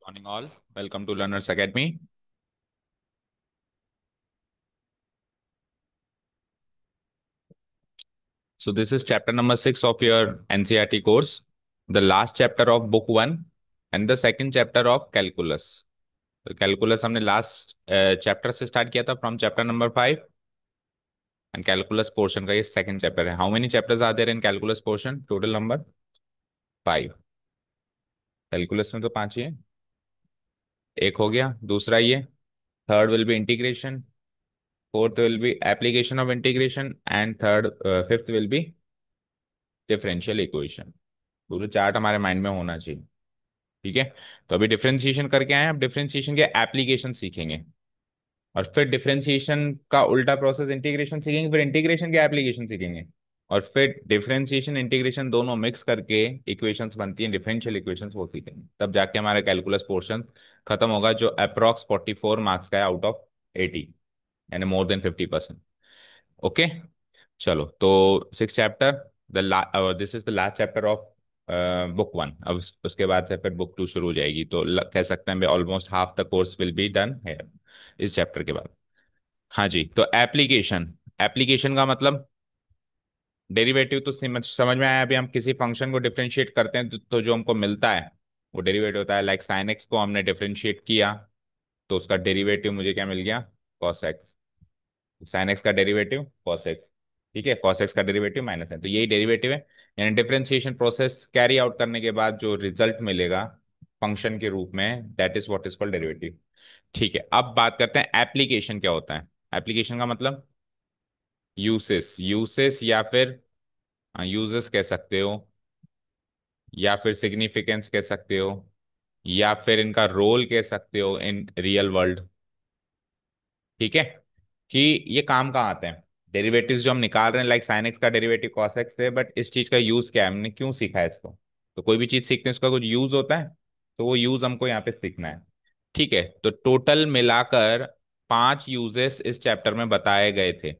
Morning all. Welcome to Learners Academy. So this is chapter number 6 of your NCERT course, the last chapter of book 1 and the second chapter of calculus. तो calculus हमने last chapter से start किया था from chapter number 5 and calculus portion का ये second chapter है. How many chapters are there in calculus portion? Total number 5. Calculus में तो 5 ही है. एक हो गया. दूसरा ये. Third will be integration. Fourth will be application of integration and fifth will be differential equation. पूरे चार्ट हमारे माइंड में होना चाहिए. ठीक है. तो अभी डिफरेंशिएशन करके आए हैं. अब डिफरेंशिएशन के एप्लीकेशन सीखेंगे और फिर डिफरेंशिएशन का उल्टा प्रोसेस इंटीग्रेशन सीखेंगे, फिर इंटीग्रेशन के एप्लीकेशन सीखेंगे और फिर डिफरेंशिएशन इंटीग्रेशन दोनों मिक्स करके इक्वेशंस बनती हैं, डिफरेंशियल इक्वेशंस, वो सीखेंगे. तब जाके हमारा कैलकुलस पोर्शन खत्म होगा जो अप्रॉक्स 44 मार्क्स का है आउट ऑफ 80, यानी मोर देन 50%. ओके. चलो तो six chapter, this is the last chapter of book 1. अब उसके बाद से फिर बुक 2 शुरू हो जाएगी, तो कह सकते हैं almost half the course will be done है इस चैप्टर के बाद. हाँ जी. तो एप्लीकेशन. एप्लीकेशन का मतलब डेरिवेटिव तो समझ में आया. अभी हम किसी फंक्शन को डिफरेंशिएट करते हैं तो जो हमको मिलता है वो डेरिवेटिव होता है. लाइक साइन एक्स को हमने डिफरेंशिएट किया तो उसका डेरिवेटिव मुझे क्या मिल गया? Cos x. साइन एक्स का डेरिवेटिव कॉस एक्स. ठीक है. कॉस एक्स का डेरिवेटिव माइनस है, तो यही डेरिवेटिव है. यानी डिफरेंशिएशन प्रोसेस कैरी आउट करने के बाद जो रिजल्ट मिलेगा फंक्शन के रूप में, that is what is called derivative. ठीक है. अब बात करते हैं एप्लीकेशन क्या होता है. एप्लीकेशन का मतलब यूसेस. यूसेस या फिर यूजेस कह सकते हो, या फिर सिग्निफिकेंस कह सकते हो, या फिर इनका रोल कह सकते हो इन रियल वर्ल्ड. ठीक है. कि ये काम कहाँ आते हैं डेरिवेटिव्स जो हम निकाल रहे हैं, लाइक साइन एक्स का डेरिवेटिव कॉस एक्स है, बट इस चीज का यूज क्या है, हमने क्यों सीखा है इसको. तो कोई भी चीज सीखते हैं उसका कुछ यूज होता है, तो वो यूज हमको यहाँ पे सीखना है. ठीक है. तो टोटल मिलाकर 5 यूजेस इस चैप्टर में बताए गए थे.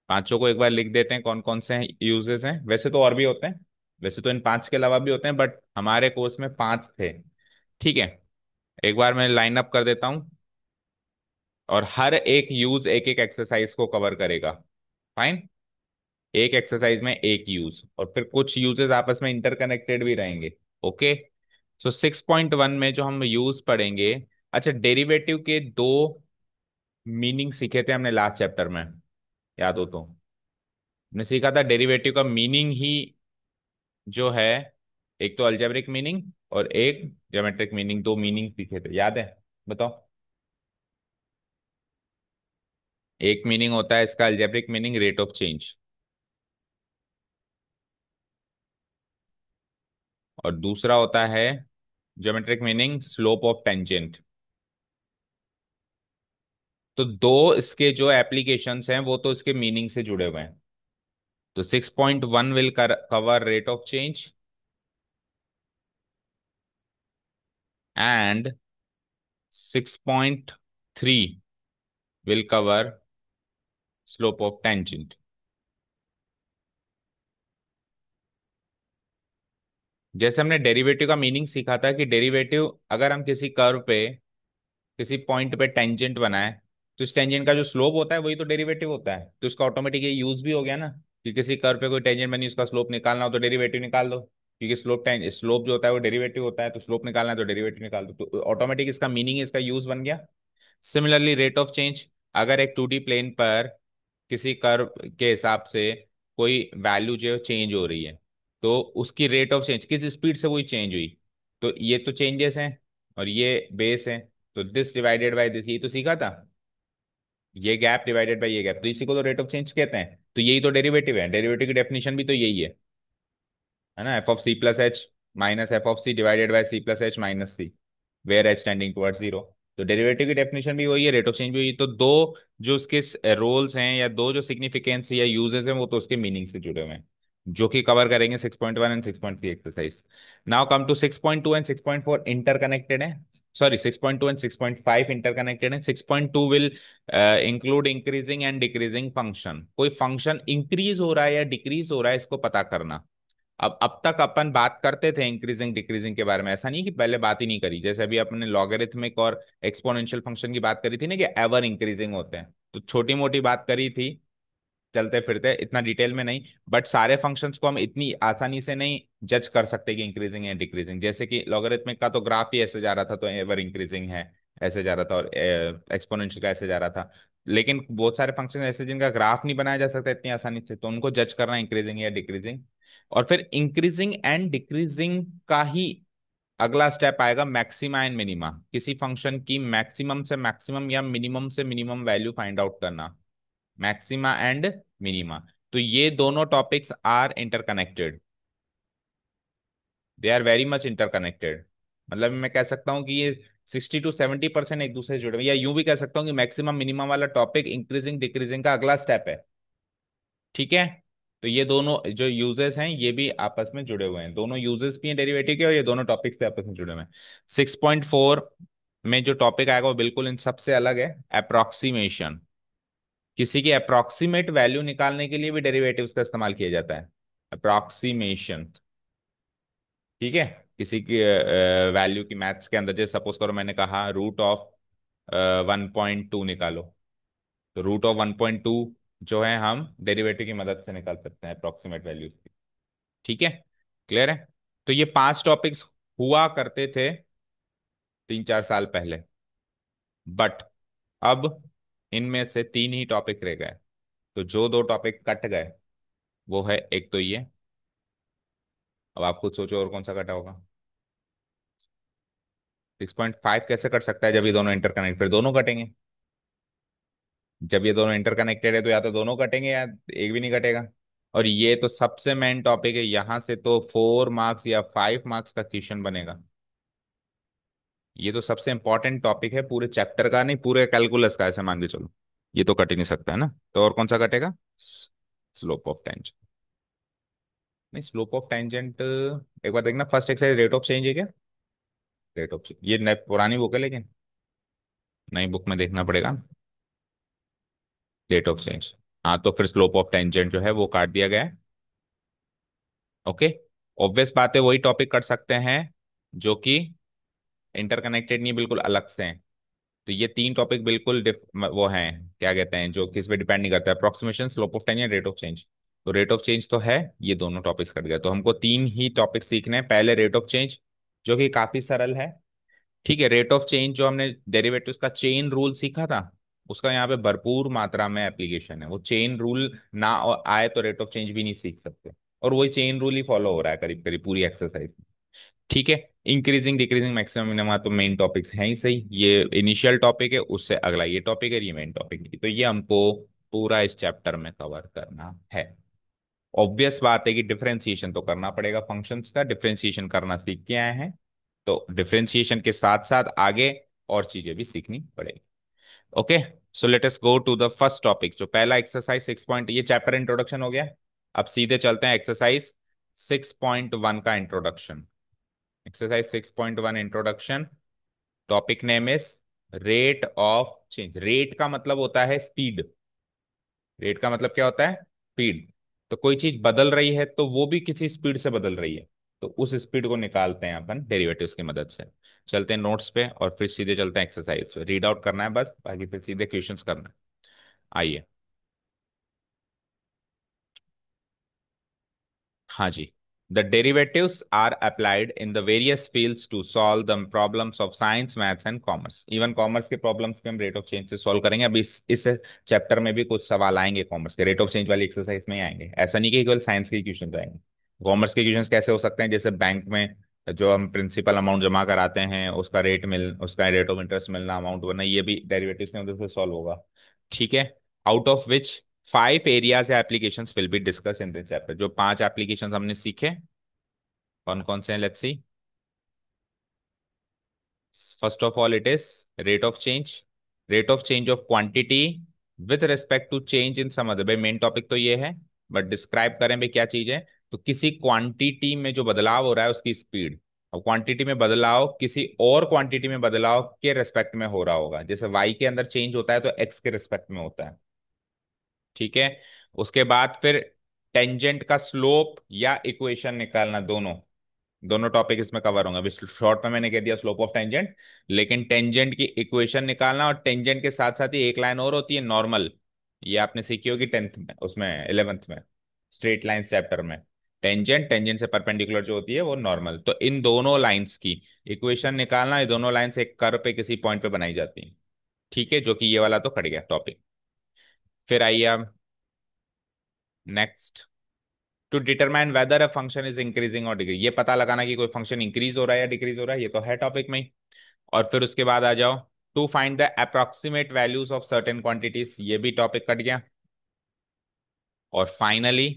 पांचों को एक बार लिख देते हैं कौन कौन से यूजेस हैं. वैसे तो और भी होते हैं, वैसे तो इन 5 के अलावा भी होते हैं, बट हमारे कोर्स में 5 थे. ठीक है. एक बार मैं लाइन अप कर देता हूँ और हर एक यूज एक एक एक्सरसाइज को कवर करेगा. फाइन. एक एक्सरसाइज में एक यूज, और फिर कुछ यूजेस आपस में इंटरकनेक्टेड भी रहेंगे. ओके. सो 6.1 में जो हम यूज पढ़ेंगे. अच्छा, डेरिवेटिव के दो मीनिंग सीखे थे हमने लास्ट चैप्टर में, याद हो तो. हमने सीखा था डेरिवेटिव का मीनिंग ही जो है, एक तो अलजेब्रिक मीनिंग और एक ज्योमेट्रिक मीनिंग, दो मीनिंग सीखे थे, याद है? बताओ. एक मीनिंग होता है इसका algebraic meaning, rate of change, और दूसरा होता है geometric meaning, slope of tangent. तो दो इसके जो एप्लीकेशंस हैं वो तो इसके मीनिंग से जुड़े हुए हैं. तो 6.1 will cover rate of change and 6.3 will cover slope of tangent. जैसे हमने डेरिवेटिव का मीनिंग सीखा था कि डेरिवेटिव अगर हम किसी कर्व पे किसी पॉइंट पे टेंजेंट बनाए, तो इस टेंजेंट का जो स्लोप होता है वही तो डेरिवेटिव होता है. तो इसका ऑटोमेटिक ये यूज भी हो गया ना, कि किसी कर्व पे कोई टेंजेंट बनी, उसका स्लोप निकालना हो तो डेरिवेटिव निकाल दो, क्योंकि स्लोप जो होता है वो डेरिवेटिव होता है, तो स्लोप निकालना है तो डेरिवेटिव निकाल दो, तो ऑटोमेटिक इसका मीनिंग, इसका यूज बन गया. Similarly rate of change. अगर एक 2D प्लेन पर किसी कर्व के हिसाब से कोई वैल्यू जो चेंज हो रही है, तो उसकी रेट ऑफ चेंज किस स्पीड से वही चेंज हुई, तो ये तो चेंजेस हैं और ये बेस है, तो दिस डिवाइडेड बाय दिस, ये तो सीखा था. ये गैप डिवाइडेड बाय ये गैप, तो इसी को तो रेट ऑफ चेंज कहते हैं. तो यही तो डेरिवेटिव है. डेरिवेटिव की डेफिनेशन भी तो यही है ना, f of c plus h minus f of c divided by c plus h minus c, where h tending towards zero. तो डेरिवेटिव की डेफिनेशन भी वही है, रेट ऑफ चेंज भी वही है. तो दो जो उसके रोल्स हैं या दो जो सिग्निफिकेंस या यूजेस हैं वो तो उसके मीनिंग से जुड़े हुए हैं, जो कि कवर करेंगे 6.1 and 6.3 exercise. Now come to 6.2 and 6.4 interconnected है. सॉरी, 6.2 एंड 6.5 इंटरकनेक्टेड है. 6.2 will include increasing and decreasing function. कोई फंक्शन इंक्रीज हो रहा है या डिक्रीज हो रहा है इसको पता करना. अब तक अपन बात करते थे इंक्रीजिंग डिक्रीजिंग के बारे में, ऐसा नहीं कि पहले बात ही नहीं करी। जैसे अभी अपने लॉगरिथमिक और एक्सपोनेंशियल फंक्शन की बात करी थी ना, कि एवर इंक्रीजिंग होते हैं, तो छोटी मोटी बात करी थी चलते फिरते, इतना डिटेल में नहीं। बट सारे फंक्शंस को हम इतनी आसानी से नहीं जज कर सकते कि इंक्रीजिंग है डिक्रीजिंग। जैसे कि लॉगरिथमिक का तो ग्राफ ही ऐसे जा रहा था तो एवर इंक्रीजिंग है, ऐसे जा रहा था, और एक्सपोनेंशियल का ऐसे जा रहा था। लेकिन बहुत सारे फंक्शन ऐसे जिनका ग्राफ नहीं बनाया जा सकता इतनी आसानी से, तो उनको जज करना इंक्रीजिंग या डिक्रीजिंग। और फिर इंक्रीजिंग एंड डिक्रीजिंग का ही अगला स्टेप आएगा मैक्सिमा एंड मिनिमा। किसी फंक्शन की मैक्सिमम से मैक्सिमम या मिनिमम से मिनिमम वैल्यू फाइंड आउट करना, मैक्सिमा एंड मिनिमा। तो ये दोनों topics are interconnected, they are very much interconnected. मतलब मैं कह सकता हूँ कि ये 60 to 70% एक दूसरे से जुड़े हुए हैं। या यूं भी कह सकता हूँ कि मैक्सिमम मिनिमम वाला टॉपिक इंक्रीजिंग डिक्रीजिंग का अगला स्टेप है। ठीक है। तो ये दोनों जो यूजेस हैं ये भी आपस में जुड़े हुए हैं, दोनों यूजेस भी हैं डेरिवेटिव के, और ये दोनों टॉपिक्स भी आपस में जुड़े हुए हैं। 6.4 में जो टॉपिक आएगा वो बिल्कुल इन सबसे अलग है, अप्रोक्सीमेशन। किसी की अप्रोक्सीमेट वैल्यू निकालने के लिए भी डेरिवेटिव्स का इस्तेमाल किया जाता है, अप्रोक्सीमेशन। ठीक है। किसी की वैल्यू की मैथ्स के अंदर, जैसे सपोज करो मैंने कहा रूट ऑफ 1.2 निकालो, तो रूट ऑफ 1.2 जो है हम डेरिवेटिव की मदद से निकाल सकते हैं अप्रोक्सीमेट वैल्यूज की। ठीक है। क्लियर है। तो ये 5 टॉपिक्स हुआ करते थे 3-4 साल पहले, बट अब इनमें से 3 ही टॉपिक रह गए। तो जो 2 टॉपिक कट गए वो है, एक तो ये, अब आप खुद सोचो और कौन सा कटा होगा। 6.5 कैसे कट सकता है जब ये दोनों इंटरकनेक्ट, फिर दोनों कटेंगे। जब ये दोनों इंटरकनेक्टेड है तो या तो दोनों कटेंगे या एक भी नहीं कटेगा। और ये तो सबसे मेन टॉपिक है, यहां से तो 4 मार्क्स या 5 मार्क्स का क्वेश्चन बनेगा। ये तो सबसे इंपॉर्टेंट टॉपिक है पूरे चैप्टर का, नहीं पूरे कैलकुलस का, ऐसे मान के चलो। ये तो कट ही नहीं सकता है ना, तो और कौन सा कटेगा? Slope of tangent. नहीं, स्लोप ऑफ टेंजेंट एक बार देखना, first exercise rate of change है क्या? रेट ऑफ चेंज, ये पुरानी बुक है लेकिन नई बुक में देखना पड़ेगा। रेट ऑफ चेंज, हाँ, तो फिर स्लोप ऑफ टेंजेंट जो है वो काट दिया गया है। ओके। ऑब्वियस बात है, वही टॉपिक कर सकते हैं जो कि इंटरकनेक्टेड नहीं, बिल्कुल अलग से हैं। तो ये 3 टॉपिक बिल्कुल वो हैं, क्या कहते हैं, जो किस पे डिपेंड नहीं करता है, approximation, slope of tangent, rate of change. तो रेट ऑफ चेंज तो है, ये दोनों टॉपिक्स कट गए, तो हमको 3 ही टॉपिक सीखने हैं। पहले रेट ऑफ चेंज, जो कि काफी सरल है। ठीक है। रेट ऑफ चेंज जो हमने डेरिवेटिव्स का चेन रूल सीखा था, उसका यहाँ पे भरपूर मात्रा में एप्लीकेशन है। वो चेन रूल ना आए तो रेट ऑफ चेंज भी नहीं सीख सकते, और वही चेन रूल ही फॉलो हो रहा है करीब करीब पूरी एक्सरसाइज में। ठीक है। इंक्रीजिंग डिक्रीजिंग मैक्सिमम मिनिमम तो मेन टॉपिक्स हैं ही सही, ये इनिशियल टॉपिक है, उससे अगला ये टॉपिक है, ये मेन टॉपिक है, तो ये हमको पूरा इस चैप्टर में कवर करना है। ऑब्वियस बात है कि डिफरेंशिएशन तो करना पड़ेगा, फंक्शंस का डिफरेंशिएशन करना सीख के आए हैं, तो डिफरेंशिएशन के साथ साथ आगे और चीजें भी सीखनी पड़ेगी। Okay. So let us go to the first topic, जो पहला एक्सरसाइज 6 पॉइंट, ये चैप्टर इंट्रोडक्शन हो गया। अब सीधे चलते हैं एक्सरसाइज 6.1 का introduction. Exercise 6.1 introduction. Topic name is rate of change. Rate का मतलब होता है स्पीड। रेट का मतलब क्या होता है? स्पीड। तो कोई चीज बदल रही है तो वो भी किसी स्पीड से बदल रही है, तो उस स्पीड को निकालते हैं अपन डेरिवेटिव्स की मदद से। चलते हैं नोट्स पे और फिर सीधे चलते हैं एक्सरसाइज पे, रीड आउट करना है बस, बाकी फिर सीधे क्वेश्चंस करना है। आइए। हाँ जी। The derivatives are applied in the various fields to solve the problems of science, maths and commerce. Even commerce के प्रॉब्लम्स भी हम रेट ऑफ चेंज से सॉल्व करेंगे। अभी इस चैप्टर में भी कुछ सवाल आएंगे कॉमर्स के, रेट ऑफ चेंज वाली एक्सरसाइज में ही आएंगे, ऐसा नहीं कि केवल साइंस के क्वेश्चन आएंगे। कॉमर्स के क्वेश्चन कैसे हो सकते हैं? जैसे बैंक में जो हम प्रिंसिपल अमाउंट जमा कराते हैं, उसका रेट ऑफ इंटरेस्ट मिलना, अमाउंट बनना, ये भी डेरिवेटिव्स की मदद से सॉल्व होगा। ठीक है। आउट ऑफ विच 5 एरियाज या applications will be discuss in this chapter. जो 5 एप्लीकेशंस हमने सीखे, कौन कौन से हैं, let's see. First of all it is rate of change. Rate of change of quantity with respect to change in some other. भाई main topic तो ये है, बट डिस्क्राइब करें भाई क्या चीज है। तो किसी क्वांटिटी में जो बदलाव हो रहा है उसकी स्पीड। अब क्वांटिटी में बदलाव किसी और क्वांटिटी में बदलाव के रिस्पेक्ट में हो रहा होगा, जैसे वाई के अंदर चेंज होता है तो एक्स के रिस्पेक्ट में होता है। ठीक है। उसके बाद फिर टेंजेंट का स्लोप या इक्वेशन निकालना, दोनों दोनों टॉपिक इसमें कवर होंगे। अभी शॉर्ट में मैंने कह दिया स्लोप ऑफ टेंजेंट, लेकिन टेंजेंट की इक्वेशन निकालना, और टेंजेंट के साथ साथ ही एक लाइन और होती है नॉर्मल, ये आपने सीखी होगी 10th में, उसमें 11th में, स्ट्रेट लाइन चैप्टर में। टेंजेंट, टेंजेंट से परपेंडिकुलर जो होती है वो नॉर्मल, तो इन दोनों लाइंस की इक्वेशन निकालना, ये दोनों लाइंस एक कर्व पे किसी पॉइंट पे बनाई जाती हैं। ठीक है, जो कि ये वाला तो कट गया टॉपिक। फिर आइए अब next, to determine whether a function is increasing और डिक्रीज, ये पता लगाना कि कोई फंक्शन इंक्रीज हो रहा है या डिक्रीज हो रहा है, ये तो है टॉपिक में ही। और फिर उसके बाद आ जाओ, to find the approximate values of certain quantities, ये भी टॉपिक कट गया। और finally,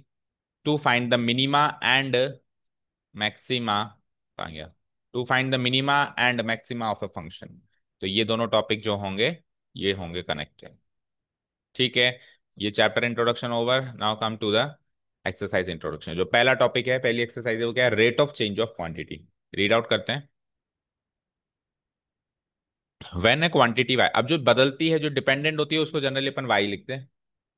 to find the minima and maxima, कहाँ गया, to find the minima and maxima of a function, तो ये दोनों टॉपिक जो होंगे ये होंगे कनेक्टेड। ठीक है, ये chapter introduction over, now come to the exercise introduction. जो पहला टॉपिक है, पहली एक्सरसाइज है, वो क्या है, rate of change of quantity. Read out करते हैं। व्हेन ए क्वांटिटी वाई, अब जो बदलती है, जो डिपेंडेंट होती है, उसको जनरली अपन वाई लिखते हैं।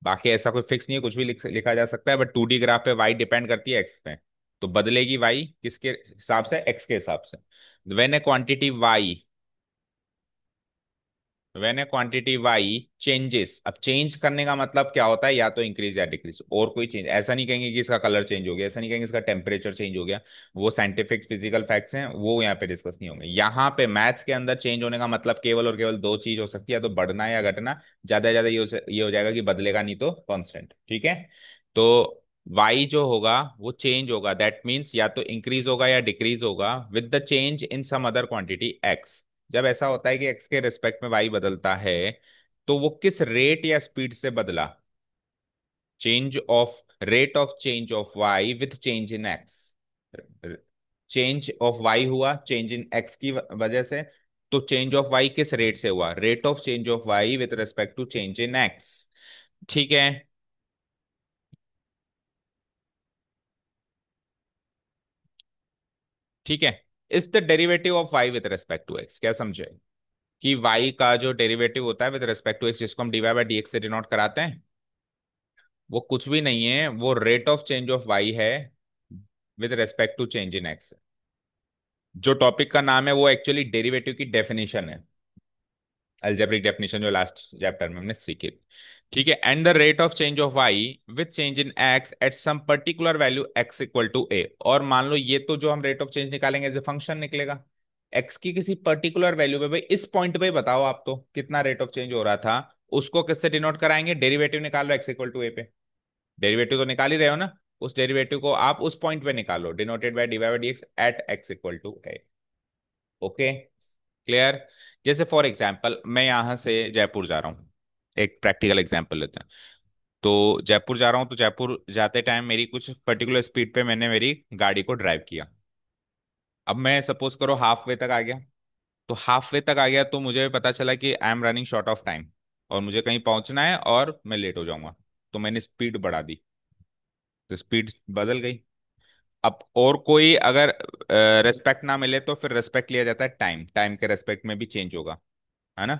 बाकी ऐसा कोई फिक्स नहीं है, कुछ भी लिखा जा सकता है, बट 2D ग्राफ पे वाई डिपेंड करती है एक्स पे, तो बदलेगी वाई किसके हिसाब से, एक्स के हिसाब से। When a quantity y, when a quantity y changes, अब चेंज करने का मतलब क्या होता है, या तो इंक्रीज या डिक्रीज, और कोई चेंज, ऐसा नहीं कहेंगे कि इसका कलर चेंज हो गया, ऐसा नहीं कहेंगे इसका टेम्परेचर चेंज हो गया, वो साइंटिफिक फिजिकल फैक्ट्स हैं, वो यहाँ पे डिस्कस नहीं होंगे। यहाँ पे मैथ्स के अंदर चेंज होने का मतलब केवल और केवल दो चीज हो सकती है, या तो बढ़ना या घटना, ज्यादा ज्यादा ये हो जाएगा कि बदलेगा नहीं तो कांस्टेंट। ठीक है, तो y जो होगा वो चेंज होगा, दैट मीन्स या तो इंक्रीज होगा या डिक्रीज होगा with the change in some other quantity x। जब ऐसा होता है कि x के रिस्पेक्ट में y बदलता है, तो वो किस रेट या स्पीड से बदला, change of, rate of change of y with change in x। Change of y हुआ चेंज इन x की वजह से, तो चेंज ऑफ y किस रेट से हुआ, rate of change of y with respect to change in x। ठीक है, ठीक है, is the derivative of y with respect to x, क्या समझे, कि y का जो डेरिवेटिव होता है विद रेस्पेक्ट टू x, जिसको हम dy बाई dx से डिनोट कराते हैं, वो कुछ भी नहीं है, वो rate of change of y है with respect to change in x। जो टॉपिक का नाम है वो एक्चुअली डेरिवेटिव की डेफिनेशन है, अलजेब्रिक डेफिनेशन, जो लास्ट चैप्टर में हमने सीखी थी। ठीक है, and the rate of change of y with change in x at some particular value x equal to a, और मान लो ये तो जो हम रेट ऑफ चेंज निकालेंगे एज ए फंक्शन निकलेगा, x की किसी पर्टिकुलर वैल्यू पे, भाई इस पॉइंट पे बताओ आप तो कितना रेट ऑफ चेंज हो रहा था, उसको किससे डिनोट कराएंगे, डेरिवेटिव निकाल लो x इक्वल टू a पे, डेरिवेटिव तो निकाल ही रहे हो ना, उस डेरिवेटिव को आप उस पॉइंट पे निकालो, denoted by dy by dx at x equal to a। Okay, clear. जैसे फॉर एग्जाम्पल मैं यहाँ से जयपुर जा रहा हूँ, एक प्रैक्टिकल एग्जाम्पल लेते हैं। तो जयपुर जा रहा हूँ, तो जयपुर जाते टाइम मेरी कुछ पर्टिकुलर स्पीड पे मैंने मेरी गाड़ी को ड्राइव किया। अब मैं सपोज करो हाफ वे तक आ गया, तो हाफ वे तक आ गया तो मुझे पता चला कि I am running short of time, और मुझे कहीं पहुंचना है और मैं लेट हो जाऊंगा, तो मैंने स्पीड बढ़ा दी, तो स्पीड बदल गई। अब और कोई अगर रेस्पेक्ट ना मिले, तो फिर रेस्पेक्ट लिया जाता है टाइम, टाइम के रेस्पेक्ट में भी चेंज होगा, है ना,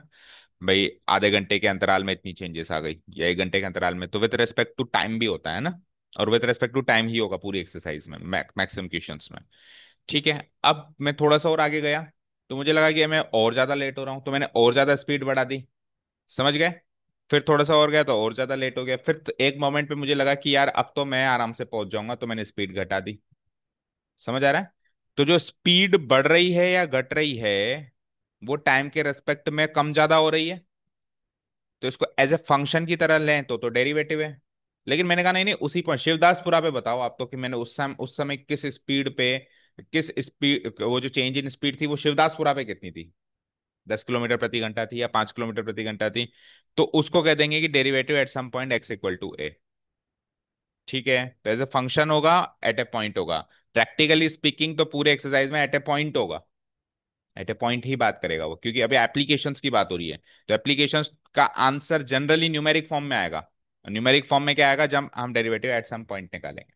भाई आधे घंटे के अंतराल में इतनी चेंजेस आ गई, या 1 घंटे के अंतराल में, तो विद रेस्पेक्ट टू टाइम भी होता है ना, और विद रेस्पेक्ट टू टाइम ही होगा पूरी एक्सरसाइज में, मैक्सिमम क्वेश्चंस में। ठीक है, अब मैं थोड़ा सा और आगे गया, तो मुझे लगा कि मैं और ज्यादा लेट हो रहा हूँ, तो मैंने और ज्यादा स्पीड बढ़ा दी, समझ गए। फिर थोड़ा सा और गया तो और ज्यादा लेट हो गया, फिर तो एक मोमेंट पे मुझे लगा कि यार अब तो मैं आराम से पहुंच जाऊंगा, तो मैंने स्पीड घटा दी, समझ आ रहा है। तो जो स्पीड बढ़ रही है या घट रही है, वो टाइम के रेस्पेक्ट में कम ज्यादा हो रही है, तो इसको एज ए फंक्शन की तरह लें तो डेरिवेटिव है। लेकिन मैंने कहा नहीं नहीं, उसी पर शिवदासपुरा पे बताओ आप तो, कि मैंने उस समय किस स्पीड पे, किस स्पीड, वो जो चेंज इन स्पीड थी वो शिवदासपुरा पे कितनी थी, 10 किलोमीटर प्रति घंटा थी या 5 किलोमीटर प्रति घंटा थी, तो उसको कह देंगे कि derivative at some point x equal to a. ठीक है, तो एज ए फंक्शन होगा, एट ए पॉइंट होगा, प्रैक्टिकली स्पीकिंग तो पूरे एक्सरसाइज में एट ए पॉइंट होगा, एट ए पॉइंट ही बात करेगा वो, क्योंकि अभी एप्लीकेशंस की बात हो रही है, तो एप्लीकेशंस का आंसर जनरली न्यूमेरिक फॉर्म में आएगा। न्यूमेरिक फॉर्म में क्या आएगा, जब हम डेरिवेटिव एट सम पॉइंट निकालेंगे।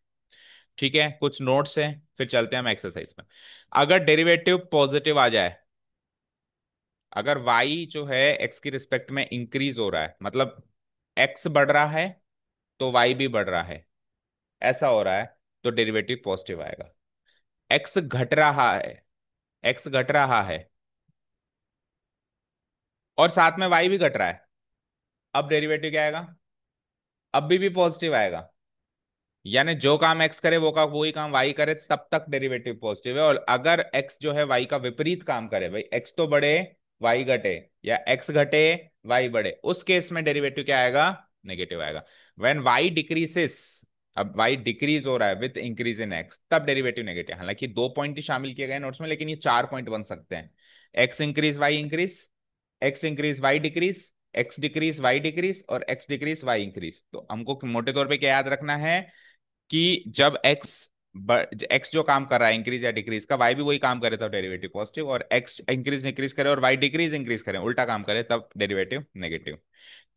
ठीक है, कुछ नोट्स है, फिर चलते हैं हम एक्सरसाइज में। अगर डेरिवेटिव पॉजिटिव आ जाए, अगर y जो है x की रिस्पेक्ट में इंक्रीज हो रहा है, मतलब x बढ़ रहा है तो y भी बढ़ रहा है, ऐसा हो रहा है तो डेरिवेटिव पॉजिटिव आएगा। एक्स घट रहा है, एक्स घट रहा है और साथ में वाई भी घट रहा है, अब डेरिवेटिव क्या आएगा? अब भी पॉजिटिव आएगा। यानी जो काम एक्स करे वो का वही काम वाई करे, तब तक डेरिवेटिव पॉजिटिव है। और अगर एक्स जो है वाई का विपरीत काम करे, भाई एक्स तो बढ़े वाई घटे, या एक्स घटे वाई बढ़े, उस केस में डेरिवेटिव क्या आएगा? नेगेटिव आएगा। व्हेन वाई डिक्रीसेस, अब वाई डिक्रीज हो रहा है विथ इंक्रीज इन एक्स, तब डेरिवेटिव नेगेटिव। हालांकि 2 पॉइंट ही शामिल किए गए नोट्स में, लेकिन ये 4 पॉइंट बन सकते हैं। X increase y increase, x increase y decrease, x decrease y decrease, और एक्स डिक्रीज वाई इंक्रीज। तो हमको मोटे तौर पे क्या याद रखना है कि जब एक्स जो काम कर रहा है इंक्रीज या डिक्रीज का, वाई भी वही काम करे तब डेरिवेटिव पॉजिटिव, और एक्स इंक्रीज इंक्रीज करे और वाई डिक्रीज इंक्रीज करे, उल्टा काम करे, तब डेरिवेटिव नेगेटिव।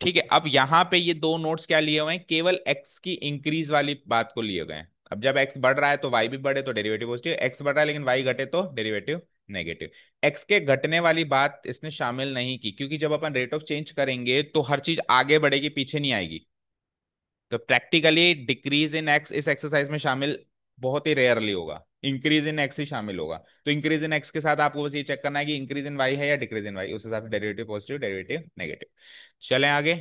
ठीक है, अब यहां पे ये दो नोट्स क्या लिए हुए हैं? केवल एक्स की इंक्रीज वाली बात को लिए गए हैं। अब जब एक्स बढ़ रहा है तो वाई भी बढ़े तो डेरिवेटिव पॉजिटिव, एक्स बढ़ रहा है लेकिन वाई घटे तो डेरिवेटिव नेगेटिव। एक्स के घटने वाली बात इसने शामिल नहीं की, क्योंकि जब अपन रेट ऑफ चेंज करेंगे तो हर चीज आगे बढ़ेगी, पीछे नहीं आएगी। तो प्रैक्टिकली डिक्रीज इन एक्स इस एक्सरसाइज में शामिल बहुत ही रेयरली होगा, इंक्रीज इन एक्स ही शामिल होगा। तो इंक्रीज इन एक्स के साथ आपको बस ये चेक करना है कि इंक्रीज इन वाई है या डिक्रीज इन वाई, उस हिसाब से डेरिवेटिव पॉजिटिव डेरिवेटिव नेगेटिव। चलें आगे।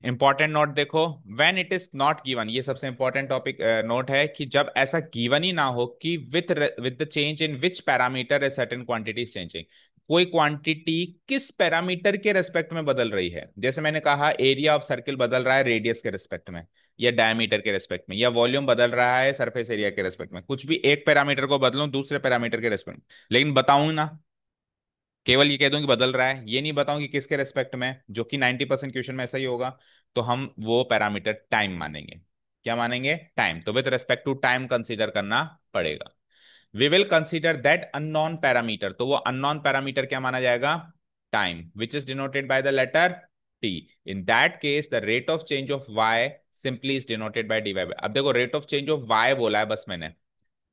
इंपॉर्टेंट नोट देखो, when it is not given, ये सबसे इंपॉर्टेंट टॉपिक नोट है कि जब ऐसा गिवन ही ना हो कि with the change in which parameter a certain quantity is changing, कोई क्वांटिटी किस पैरामीटर के रेस्पेक्ट में बदल रही है। जैसे मैंने कहा एरिया ऑफ सर्किल बदल रहा है रेडियस के रेस्पेक्ट में, या डायमीटर के रेस्पेक्ट में, या वॉल्यूम बदल रहा है सरफेस एरिया के रेस्पेक्ट में। कुछ भी एक पैरामीटर को बदलूं दूसरे पैरामीटर के रेस्पेक्ट में, लेकिन बताऊं ना, केवल ये कह दूं कि बदल रहा है, ये नहीं बताऊं कि किसके रेस्पेक्ट में, जो कि 90% क्वेश्चन में ऐसा ही होगा। तो हम वो पैरामीटर टाइम मानेंगे। क्या मानेंगे? टाइम। तो with respect to time consider करना पड़ेगा। We will consider that unknown parameter, तो वो अननोन पैरामीटर क्या माना जाएगा? Time, which is denoted by the letter t. In that case the rate of change of y simply is denoted by d y. अब देखो rate of change of y बोला है, बस मैंने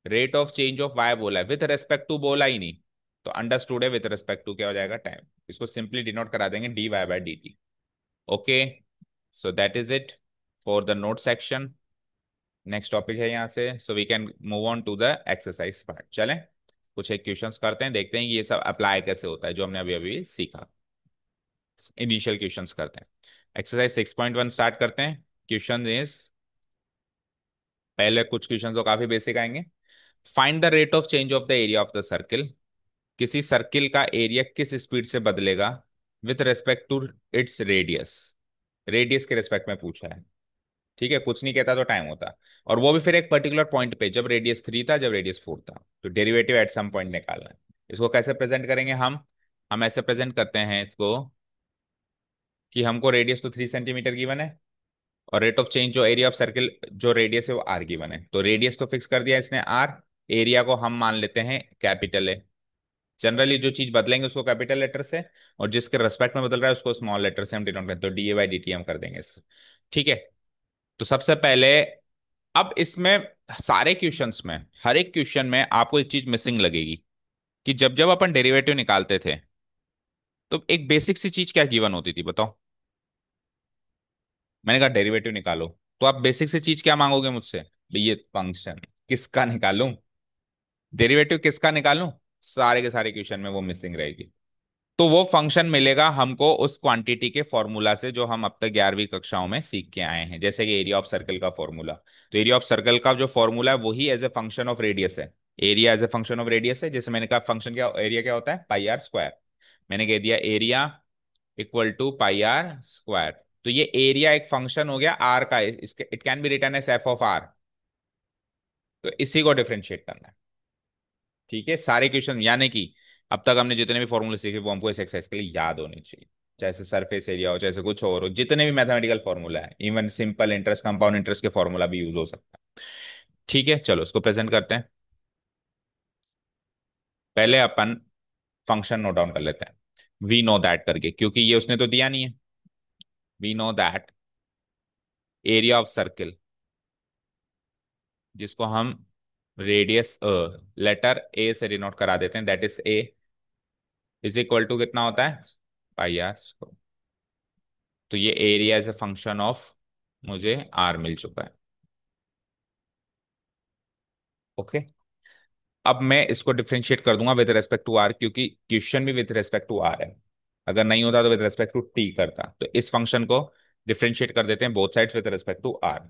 rate of change of y बोला है, with respect to बोला ही नहीं। तो अंडरस्टूड है विथ रेस्पेक्ट टू क्या हो जाएगा? टाइम। इसको सिंपली डिनोट करा देंगे d y by d t. Okay, so that is it for the note section. Next topic है यहाँ से, so we can move on to the exercise part. चलें कुछ एक क्वेश्चंस करते हैं, देखते हैं कि ये सब अप्लाई कैसे होता है जो हमने अभी अभी सीखा। इनिशियल क्वेश्चंस करते हैं। एक्सरसाइज 6.1 स्टार्ट करते हैं। क्वेश्चन इज, पहले कुछ क्वेश्चन तो काफी बेसिक आएंगे। Find the rate of change of the area of the circle. किसी सर्किल का एरिया किस स्पीड से बदलेगा with respect to its radius. Radius के रेस्पेक्ट में पूछा है। ठीक है, कुछ नहीं कहता तो टाइम होता, और वो भी फिर एक पर्टिकुलर पॉइंट पे, जब रेडियस 3 था जब रेडियस 4 था। तो डेरिवेटिव एट सम पॉइंट निकालना है। इसको कैसे प्रेजेंट करेंगे हम ऐसे प्रेजेंट करते हैं इसको कि हमको रेडियस तो 3 सेंटीमीटर गिवन है, और रेट ऑफ चेंज जो एरिया ऑफ सर्किल जो रेडियस है वो आर गिवन है। तो रेडियस तो फिक्स कर दिया इसने आर, एरिया को हम मान लेते हैं कैपिटल ए। जनरली जो चीज बदलेंगे उसको कैपिटल लेटर से, और जिसके रेस्पेक्ट में बदल रहा है उसको स्मॉल लेटर से हम डिनोट करते हैं, तो d a by d T हम कर देंगे ठीक है। तो सबसे पहले, अब इसमें सारे क्वेश्चंस में, हर एक क्वेश्चन में आपको एक चीज मिसिंग लगेगी कि जब जब अपन डेरिवेटिव निकालते थे तो एक बेसिक सी चीज क्या गिवन होती थी बताओ? मैंने कहा डेरिवेटिव निकालो, तो आप बेसिक सी चीज क्या मांगोगे मुझसे? भाई ये फंक्शन किसका निकालूं, डेरिवेटिव किसका निकालूं? सारे के सारे क्वेश्चन में वो मिसिंग रहेगी। तो वो फंक्शन मिलेगा हमको उस क्वांटिटी के फॉर्मूला से जो हम अब तक 11वीं कक्षाओं में सीख के आए हैं, जैसे कि एरिया ऑफ सर्कल का फॉर्मूला। तो एरिया ऑफ सर्कल का जो फॉर्मूला है वही as a function of radius है। Area as a function of radius है। जैसे मैंने कहा फंक्शन क्या, एरिया क्या होता है? Pi r square. मैंने कह दिया area equal to pi r square. तो ये एरिया एक फंक्शन हो गया आर का, इसके it can be written as f of r. तो इसी को डिफरेंशिएट करना है। ठीक है, सारे क्वेश्चन यानी कि अब तक हमने जितने भी फॉर्मूले सीखे वो हमको इस एक्सरसाइज के लिए याद होने चाहिए। चाहे सरफेस एरिया हो, चाहे कुछ और हो, जितने भी मैथमेटिकल फॉर्मूला है, even simple interest compound interest के फॉर्मूला भी यूज हो सकता है। ठीक है, चलो उसको प्रेजेंट करते हैं। पहले अपन फंक्शन नोट डाउन कर लेते हैं, वी नो दैट करके, क्योंकि ये उसने तो दिया नहीं है। We know that area of circle, जिसको हम रेडियस लेटर ए से डिनोट करा देते हैं, that is A, is equal to कितना होता है? Pi r. तो ये area as a function of मुझे आर मिल चुका है। ओके। अब मैं इसको डिफरेंशिएट कर दूंगा विद रेस्पेक्ट टू आर, क्योंकि क्वेश्चन भी विद रेस्पेक्ट टू आर है। अगर नहीं होता तो विद रेस्पेक्ट टू टी करता। तो इस फंक्शन को डिफरेंशिएट कर देते हैं both sides with respect to r.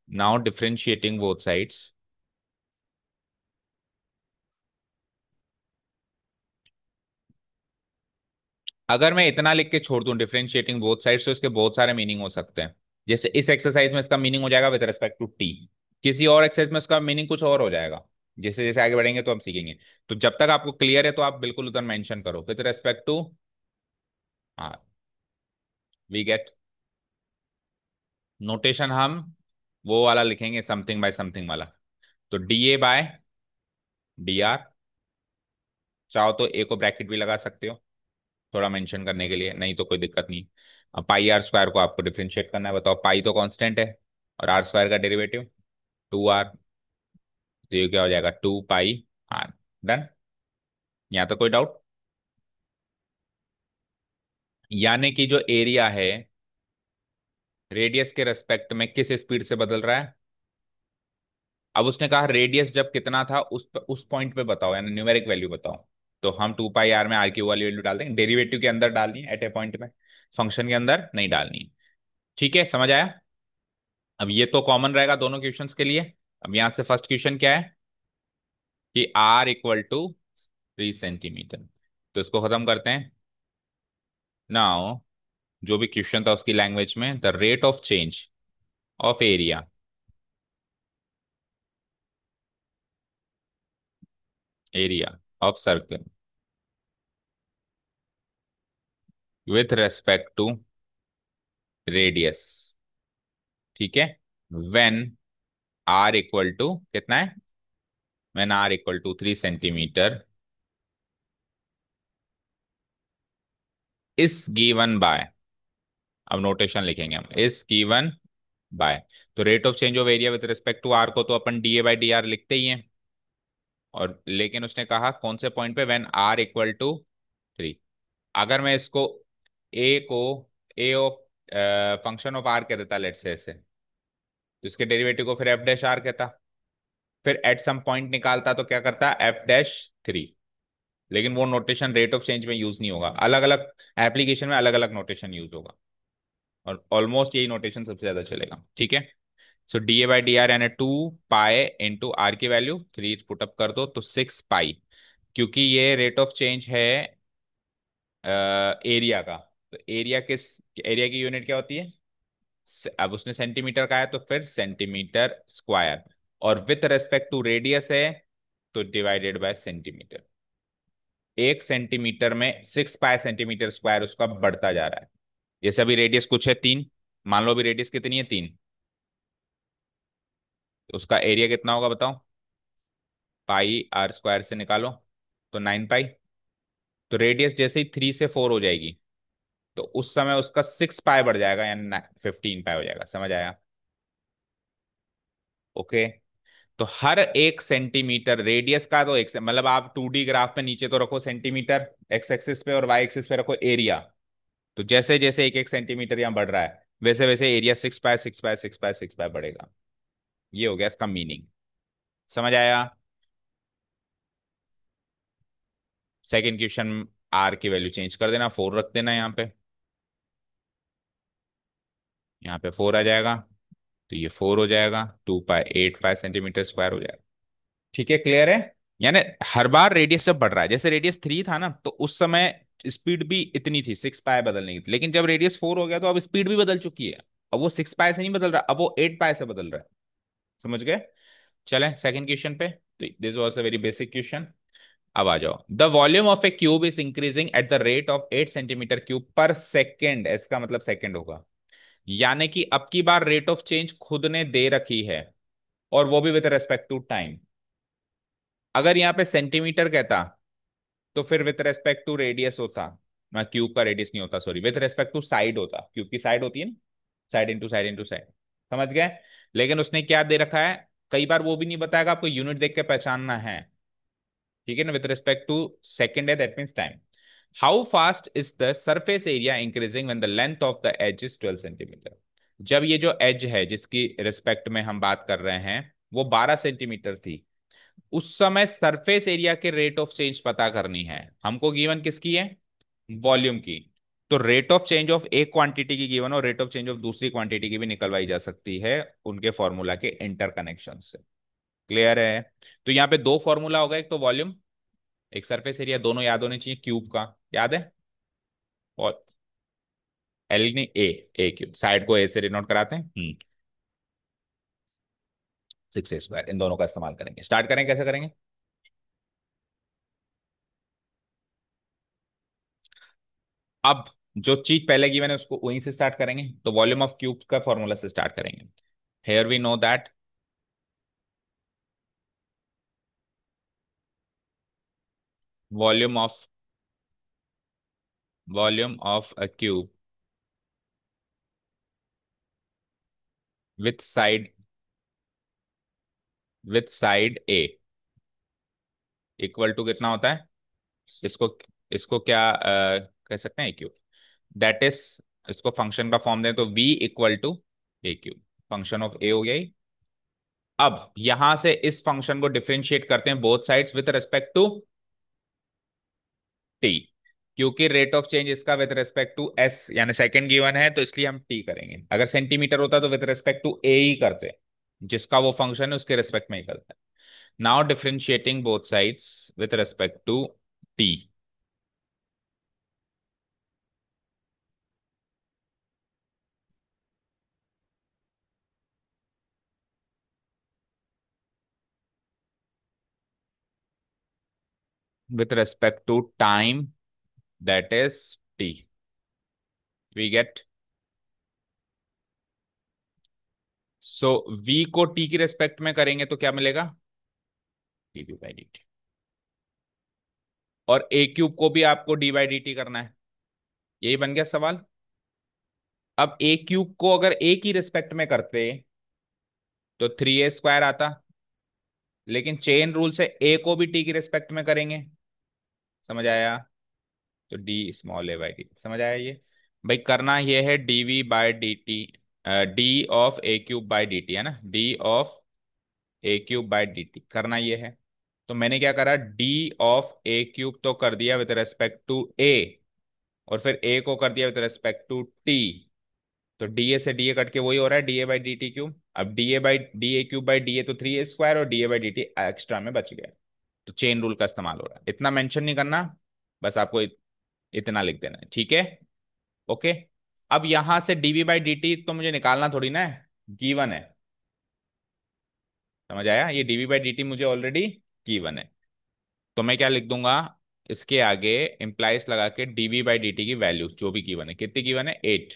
Now differentiating both sides. अगर मैं इतना लिख के छोड़ दूं डिफरेंशिएटिंग बोथ साइड्स, तो इसके बहुत सारे मीनिंग हो सकते हैं। जैसे इस एक्सरसाइज में इसका मीनिंग हो जाएगा विद रेस्पेक्ट टू टी। किसी और एक्सरसाइज में इसका मीनिंग कुछ और हो जाएगा। जैसे जैसे आगे बढ़ेंगे तो हम सीखेंगे। तो जब तक आपको क्लियर है तो आप बिल्कुल उधर मेंशन करो with respect to r. We get. Notation हम वो वाला लिखेंगे, समथिंग बाय समथिंग वाला। तो d A by d r. चाहो तो ए को ब्रैकेट भी लगा सकते हो थोड़ा मेंशन करने के लिए, नहीं तो कोई दिक्कत नहीं। अब पाई आर स्क्वायर को आपको डिफरेंशिएट करना है। बताओ, पाई तो कांस्टेंट है और आर स्क्वायर का डेरिवेटिव 2 आर। तो ये क्या हो जाएगा, 2 पाई आर। डन। यहाँ तो कोई डाउट? यानी कि जो एरिया है रेडियस के रेस्पेक्ट में किस स्पीड से बदल रहा है। अब उसने कहा रेडियस जब कितना था उस पॉइंट पे बताओ, यानी न्यूमेरिक वैल्यू बताओ। तो हम 2 पाई आर में आर की वाली वैल्यू डाल देंगे, डेरिवेटिव के अंदर डालनी है एट ए पॉइंट में, फंक्शन के अंदर नहीं डालनी है। ठीक है, समझ आया? अब ये तो कॉमन रहेगा दोनों क्वेश्चंस के लिए। अब यहां से फर्स्ट क्वेश्चन क्या है कि आर इक्वल टू 3 सेंटीमीटर। तो इसको खत्म करते हैं। नाउ जो भी क्वेश्चन था उसकी लैंग्वेज में, the rate of change of area area of circle with respect to radius. ठीक है। व्हेन आर इक्वल टू कितना है, when r equal to 3 centimetre is given by. अब नोटेशन लिखेंगे हम, इस गिवन बाय। तो rate of change of area with respect to r को तो अपन d a by d r लिखते ही हैं। और लेकिन उसने कहा कौन से पॉइंट पे, व्हेन आर इक्वल टू 3। अगर मैं इसको ए को ए ऑफ फंक्शन ऑफ आर कह देता लेट्स से ऐसे, तो इसके डेरिवेटिव को फिर एफ डैश आर कहता। फिर एट सम पॉइंट निकालता तो क्या करता, F'3। लेकिन वो नोटेशन रेट ऑफ चेंज में यूज नहीं होगा, अलग अलग एप्लीकेशन में अलग अलग नोटेशन यूज होगा। और ऑलमोस्ट यही नोटेशन सबसे ज्यादा चलेगा। ठीक है। So d a by d r यानी 2 पाई इंटू आर की वैल्यू 3 पुटअप कर दो तो 6 पाई। क्योंकि ये रेट ऑफ चेंज है एरिया का, तो एरिया किस, एरिया की यूनिट क्या होती है? अब उसने सेंटीमीटर का है तो फिर सेंटीमीटर स्क्वायर। और विथ रेस्पेक्ट टू रेडियस है तो डिवाइडेड बाय सेंटीमीटर। 1 सेंटीमीटर में 6 पाई सेंटीमीटर स्क्वायर उसका बढ़ता जा रहा है। जैसे अभी रेडियस कुछ है 3, मान लो अभी रेडियस कितनी है 3, तो उसका एरिया कितना होगा बताओ? पाई आर स्क्वायर से निकालो तो 9 पाई। तो रेडियस जैसे ही 3 से 4 हो जाएगी तो उस समय उसका 6 पाई बढ़ जाएगा, यानी 15 पाई हो जाएगा। समझ आया? ओके। तो हर 1 सेंटीमीटर रेडियस का, तो एक मतलब आप 2D ग्राफ पे नीचे तो रखो सेंटीमीटर एक्स एक्सिस पे और वाई एक्सिस पे रखो एरिया। तो जैसे जैसे एक एक सेंटीमीटर यहाँ बढ़ रहा है वैसे वैसे एरिया 6 पाई 6 पाई 6 पाई 6 पाई बढ़ेगा। ये हो गया इसका मीनिंग। समझ आया? सेकेंड क्वेश्चन, आर की वैल्यू चेंज कर देना, 4 रख देना यहाँ पे। यहाँ पे 4 आ जाएगा तो ये 4 हो जाएगा, 2 पाई 8 पाई सेंटीमीटर स्क्वायर हो जाएगा। ठीक है, क्लियर है? यानी हर बार रेडियस जब बढ़ रहा है, जैसे रेडियस 3 था ना तो उस समय स्पीड भी इतनी थी, 6 पाई बदलने की थी। लेकिन जब रेडियस 4 हो गया तो अब स्पीड भी बदल चुकी है। अब वो 6 पाई से नहीं बदल रहा, अब वो 8 पाई से बदल रहा है। समझ गए? चलें सेकंड क्वेश्चन पे। तो this was a very basic question. अब आ जाओ, the volume of a cube is increasing at the rate of 8 centimetre cube पर सेकेंड। इसका मतलब सेकेंड होगा। यानी कि अब की बार रेट ऑफ चेंज खुद ने दे रखी है, और वो भी विद रेस्पेक्ट टू टाइम। अगर यहाँ पे सेंटीमीटर कहता तो फिर विथ रेस्पेक्ट टू रेडियस होता। मैं क्यूब का रेडियस नहीं होता, sorry, with respect to side होता, क्यूब की साइड होती है ना, side into side into side. समझ गए? लेकिन उसने क्या दे रखा है, कई बार वो भी नहीं बताएगा, आपको यूनिट देख के पहचानना है। ठीक है ना, विथ रिस्पेक्ट टू सेकंड है that means time. How fast is the surface area increasing when the length of the edge is 12 centimetre. जब ये जो एज है जिसकी रिस्पेक्ट में हम बात कर रहे हैं वो 12 सेंटीमीटर थी, उस समय सरफेस एरिया के रेट ऑफ चेंज पता करनी है हमको। गिवन किसकी है? वॉल्यूम की। तो रेट ऑफ चेंज ऑफ एक क्वांटिटी की गिवन और रेट ऑफ चेंज ऑफ दूसरी क्वांटिटी की भी निकलवाई जा सकती है उनके फॉर्मूला के इंटरकनेक्शन से। क्लियर है? तो यहाँ पे दो फॉर्मूला होगा, एक तो वॉल्यूम, एक सरफेस एरिया, दोनों याद होने चाहिए क्यूब का। याद है? और एल नहीं, ए क्यूब, साइड को ए से डिनोट कराते हैं। 6 a² इन दोनों का इस्तेमाल करेंगे। स्टार्ट करें, कैसे करेंगे? अब जो चीज पहले की मैंने उसको वहीं से स्टार्ट करेंगे, तो वॉल्यूम ऑफ क्यूब का फॉर्मूला से स्टार्ट करेंगे। Here we know that volume of a cube with side a equal to कितना होता है? इसको इसको क्या कह सकते हैं? क्यूब। दैट इज, इसको फंक्शन का फॉर्म दें तो v equal to a cube. Function of a हो गया ही। अब यहां से इस फंक्शन को डिफरेंशिएट करते हैं both sides with respect to t, क्योंकि रेट ऑफ चेंज इसका विद रिस्पेक्ट टू एस यानी सेकंड गिवन है, तो इसलिए हम टी करेंगे। अगर सेंटीमीटर होता तो विद रिस्पेक्ट टू ए ही करते, जिसका वो फंक्शन है उसके रिस्पेक्ट में ही करते हैं। Now differentiating both sides with respect to t. with respect to time, that is t, we get, so v को t की रेस्पेक्ट में करेंगे तो क्या मिलेगा? dv/dt। और a क्यूब को भी आपको d/dt करना है। यही बन गया सवाल। अब a क्यूब को अगर a की रेस्पेक्ट में करते तो 3a² आता, लेकिन चेन रूल से a को भी t की रेस्पेक्ट में करेंगे। समझ आया? तो d/a/dt। समझ आया ये? भाई करना ये है dv/dt, d/a³ है ना, d/a³ करना ये है। तो मैंने क्या करा, d/a³ तो कर दिया विद रेस्पेक्ट टू a, और फिर a को कर दिया विद रेस्पेक्ट टू t। तो dA से dA कट के वही हो रहा है dA/dt³। अब dA/dA³ तो 3a² और dA/dt एक्स्ट्रा में बच गया। तो चेन रूल का इस्तेमाल हो रहा है। इतना मेंशन नहीं करना, बस आपको इतना लिख देना है, ठीक है? ओके। अब यहां से dV/dt तो मुझे निकालना थोड़ी ना है, गिवन है। समझ आया? ये dV/dt मुझे ऑलरेडी गिवन है। तो मैं क्या लिख दूंगा इसके आगे, इंप्लाइज लगा के dV/dt की वैल्यू जो भी गिवन है, कितनी गिवन है? 8,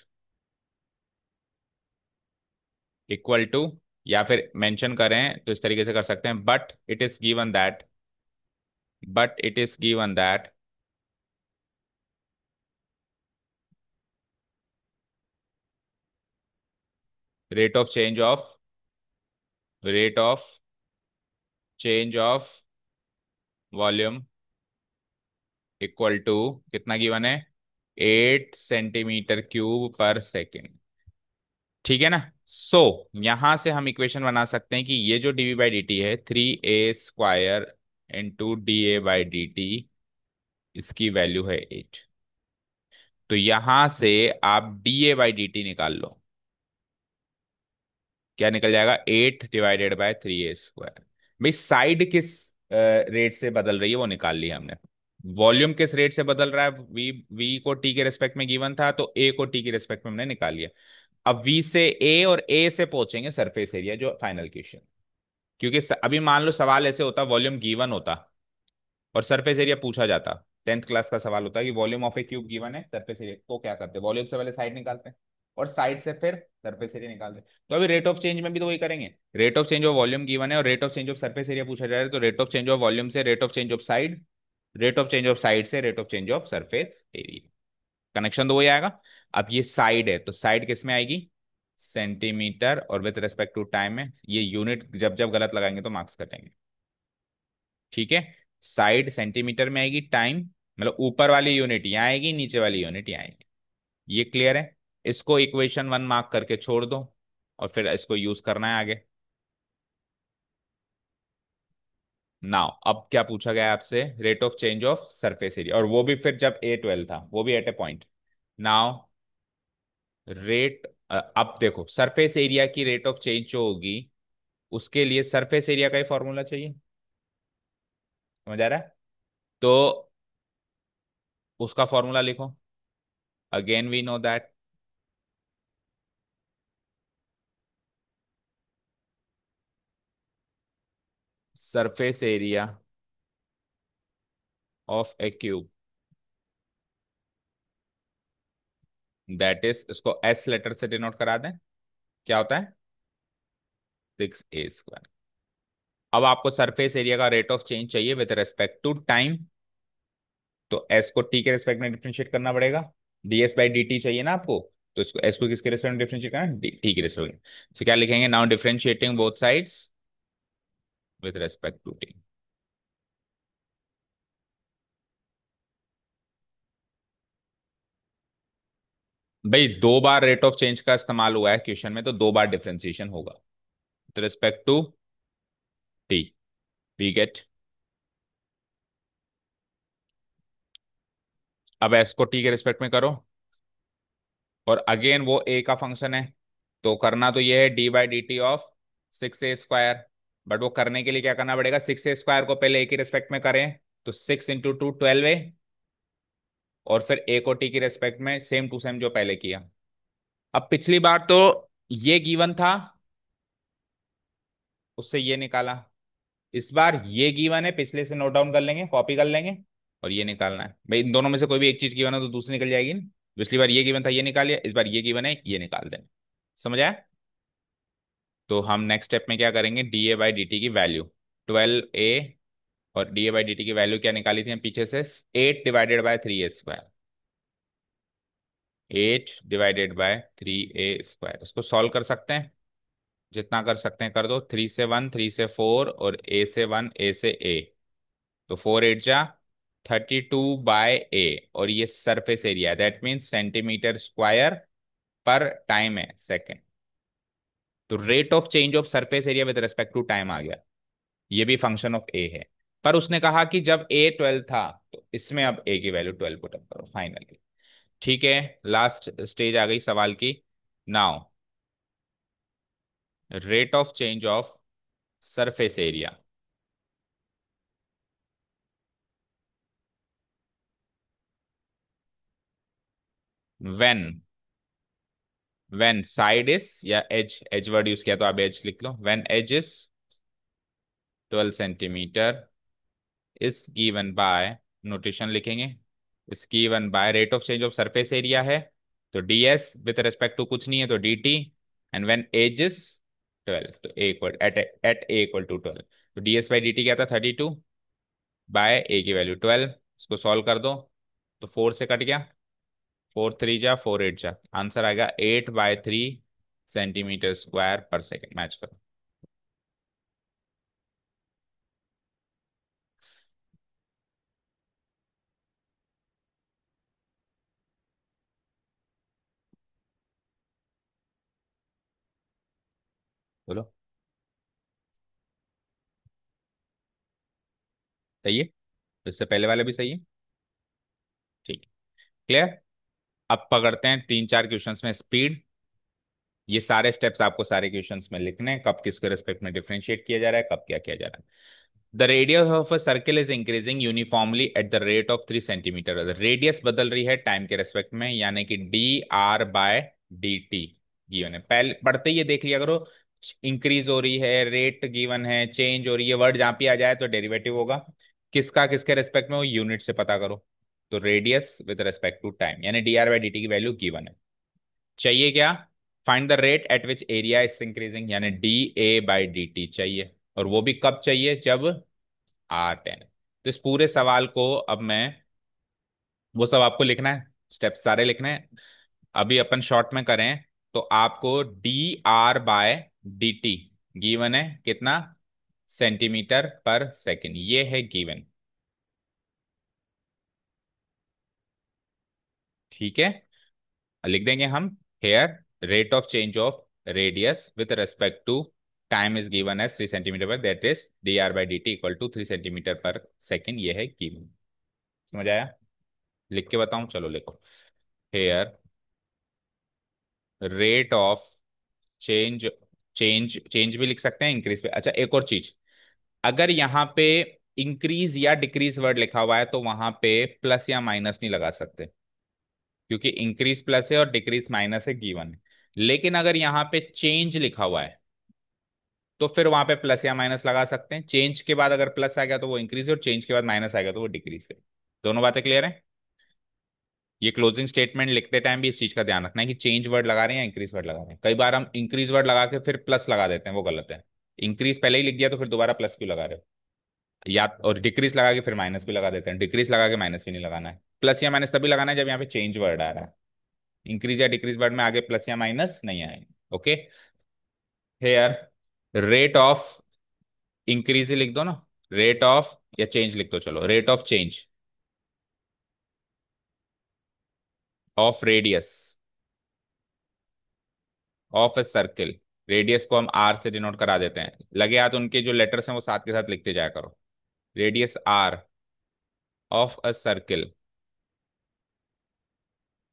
इक्वल टू, या फिर मेंशन करें तो इस तरीके से कर सकते हैं, but it is given that rate of change of rate of change of volume equal to, कितना गिवन है? 8 cm³ पर सेकेंड। ठीक है ना? सो यहां से हम इक्वेशन बना सकते हैं कि ये जो dV/dt है 3a² × dA/dt, इसकी वैल्यू है 8। तो यहां से आप dA/dt निकाल लो। क्या निकल जाएगा? 8 ÷ 3a²। भाई साइड किस रेट से बदल रही है वो निकाल लिया हमने। वॉल्यूम किस रेट से बदल रहा है? वी को टी के रेस्पेक्ट में गिवन था, तो ए को टी के रेस्पेक्ट में हमने निकाल लिया। अब वी से ए और ए से पहुंचेंगे सरफेस एरिया, जो फाइनल क्वेश्चन। क्योंकि अभी मान लो सवाल ऐसे होता, वॉल्यूम गिवन होता और सरफेस एरिया पूछा जाता, 10th क्लास का सवाल होता कि volume of a cube given है, सरफेस एरिया, तो क्या करते? वॉल्यूम से पहले साइड निकालते हैं और साइड से फिर सरफेस एरिया निकालते हैं। तो अभी रेट ऑफ चेंज में भी तो वही करेंगे। Rate of change of volume given है और rate of change of surface area पूछा जा रहा है, तो rate of change of volume से rate of change of side, rate of change of side से rate of change of surface area. Connection तो वही आएगा। अब ये साइड है तो साइड किस में आएगी? सेंटीमीटर, और विथ रेस्पेक्ट टू टाइम में ये यूनिट जब जब गलत लगाएंगे तो मार्क्स कटेंगे। ठीक है? साइड सेंटीमीटर में आएगी, टाइम मतलब ऊपर वाली यूनिट यहाँ आएगी, नीचे वाली यूनिट यहाँ आएगी। ये क्लियर है? इसको इक्वेशन 1 मार्क करके छोड़ दो और फिर इसको यूज करना है आगे। नाउ अब क्या पूछा गया है आपसे, rate of change of surface area, और वो भी फिर जब A12 था, वो भी eight a point. Now rate, अब देखो सरफेस एरिया की रेट ऑफ चेंज जो होगी, उसके लिए सरफेस एरिया का ही फॉर्मूला चाहिए। समझ आ रहा है? तो उसका फॉर्मूला लिखो। Again we know that surface area of a cube, that is, इसको एस लेटर से डिनोट करा दें, क्या होता है 6a²। अब आपको सरफेस एरिया का रेट ऑफ चेंज चाहिए विद रेस्पेक्ट टू टाइम, तो एस को टी के रेस्पेक्ट में डिफरेंशिएट करना पड़ेगा। डीएस बाई डी टी चाहिए ना आपको, तो इसको एस को किसके रेस्पेक्ट में डिफरेंशिएट करना, टी के रेस्पेक्ट में। तो क्या लिखेंगे, now differentiating both sides with respect to t. भाई दो बार रेट ऑफ चेंज का इस्तेमाल हुआ है क्वेश्चन में, तो दो बार डिफरेंशिएशन होगा with respect to t. We get, अब एस को टी के रिस्पेक्ट में करो, और अगेन वो ए का फंक्शन है, तो करना तो ये है d by d t of 6a²। But वो करने के लिए क्या करना पड़ेगा, 6a² को पहले ए की रेस्पेक्ट में करें, तो 6 × 2 12a, और फिर ए को टी की रेस्पेक्ट में सेम टू सेम जो पहले किया। अब पिछली बार तो ये गिवन था, उससे ये निकाला। इस बार ये गिवन है, पिछले से नोट डाउन कर लेंगे, कॉपी कर लेंगे, और ये निकालना है। भाई इन दोनों में से कोई भी एक चीज गिवन है तो दूसरी निकल जाएगी ना। पिछली बार ये गिवन था, ये निकाल लिया, इस बार ये गिवन है, ये निकाल दें। समझ आया? तो हम नेक्स्ट स्टेप में क्या करेंगे, D a by d t की वैल्यू 12a, और D a by d t की वैल्यू क्या निकाली थी हम पीछे से, 8 / 3a²। 8 / 3a², इसको सॉल्व कर सकते हैं, जितना कर सकते हैं कर दो। 3 से 1, 3 से 4, और a से 1, a से a, तो 4 × 8 = 32/a, और ये surface area, that means centimetre square per time है सेकेंड। तो rate of change of surface area with respect to time आ गया, ये भी फंक्शन ऑफ ए है। पर उसने कहा कि जब A12 था, तो इसमें अब ए की वैल्यू 12 पुट अप करो फाइनली। ठीक है, लास्ट स्टेज आ गई सवाल की। Now rate of change of surface area when, side is, या एज, वर्ड यूज किया तो आप एज लिख लो, when edge is 12 centimetre, is given by, notation लिखेंगे, is given by rate of change of surface area है, तो ds with respect to कुछ नहीं है तो dt, and when edge is 12, तो a equal at a equal to 12, तो ds by dt क्या था 32 बाय a की वैल्यू 12। इसको सॉल्व कर दो, तो 4 से कट गया, 4 × 3 = 4 × 8 आंसर आएगा 8/3 cm² पर सेकेंड। मैच करो। बोलो। सही है, इससे पहले वाले भी सही है। ठीक है, क्लियर। अब पकड़ते हैं 3 4 क्वेश्चंस में स्पीड। ये सारे स्टेप्स आपको सारे क्वेश्चंस में लिखने हैं, कब किसके रेस्पेक्ट में डिफरेंशिएट किया जा रहा है, कब क्या किया जा रहा है। The radius of a circle is increasing uniformly eight the rate of 3 centimetre. Radius बदल रही है टाइम के रेस्पेक्ट में, यानी कि dr/dt गिवन है। पहले पढ़ते ही ये देख लिया करो, इंक्रीज हो रही है, रेट गिवन है, चेंज हो रही है, वर्ड जहां पे आ जाए तो डेरिवेटिव होगा। किसका किसके रेस्पेक्ट में, वो यूनिट से पता करो। तो radius with respect to time, यानी dr/dt की वैल्यू गिवन है। चाहिए क्या, find the rate at which area is increasing, यानी dA/dt चाहिए, और वो भी कब चाहिए, जब R10। तो इस पूरे सवाल को अब मैं, वो सब आपको लिखना है, स्टेप सारे लिखने हैं। अभी अपन शॉर्ट में करें, तो आपको dr/dt गिवन है कितना, सेंटीमीटर पर सेकेंड, ये है गिवन। ठीक है, लिख देंगे हम Here, rate of change of radius with respect to time is given as 3 centimeter per, that is dr by dt equal to 3 centimeter per second. ये है given. समझ आया? लिख के बताऊं? चलो लिखो. Here, rate of change, change भी लिख सकते हैं, इंक्रीज पे. अच्छा, एक और चीज, अगर यहाँ पे इंक्रीज या डिक्रीज वर्ड लिखा हुआ है तो वहां पे प्लस या माइनस नहीं लगा सकते, क्योंकि इंक्रीज प्लस है और डिक्रीज माइनस है, गिवन है. लेकिन अगर यहाँ पे चेंज लिखा हुआ है तो फिर वहां पे प्लस या माइनस लगा सकते हैं. चेंज के बाद अगर प्लस आ गया तो वो इंक्रीज है, और चेंज के बाद माइनस आ गया तो वो डिक्रीज है. दोनों बातें क्लियर है? ये क्लोजिंग स्टेटमेंट लिखते टाइम भी इस चीज का ध्यान रखना है कि चेंज वर्ड लगा रहे हैं या इंक्रीज वर्ड लगा रहे हैं. कई बार हम इंक्रीज वर्ड लगा के फिर प्लस लगा देते हैं, वो गलत है. इंक्रीज पहले ही लिख दिया तो फिर दोबारा प्लस क्यों लगा रहे हो? या और डिक्रीज लगा के फिर माइनस भी लगा देते हैं. डिक्रीज लगा के माइनस भी नहीं लगाना है. प्लस या माइनस तभी लगाना है जब यहाँ पे चेंज वर्ड आ रहा है. इंक्रीज या डिक्रीज वर्ड में आगे प्लस या माइनस नहीं आएंगे. Okay. Here, rate of increase ही लिख दो ना, रेट ऑफ, या चेंज लिख दो. चलो, rate of change of radius of a circle. Radius को हम आर से डिनोट करा देते हैं. लगे हाथ उनके जो लेटर्स हैं वो साथ के साथ लिखते जाया करो. Radius r of a circle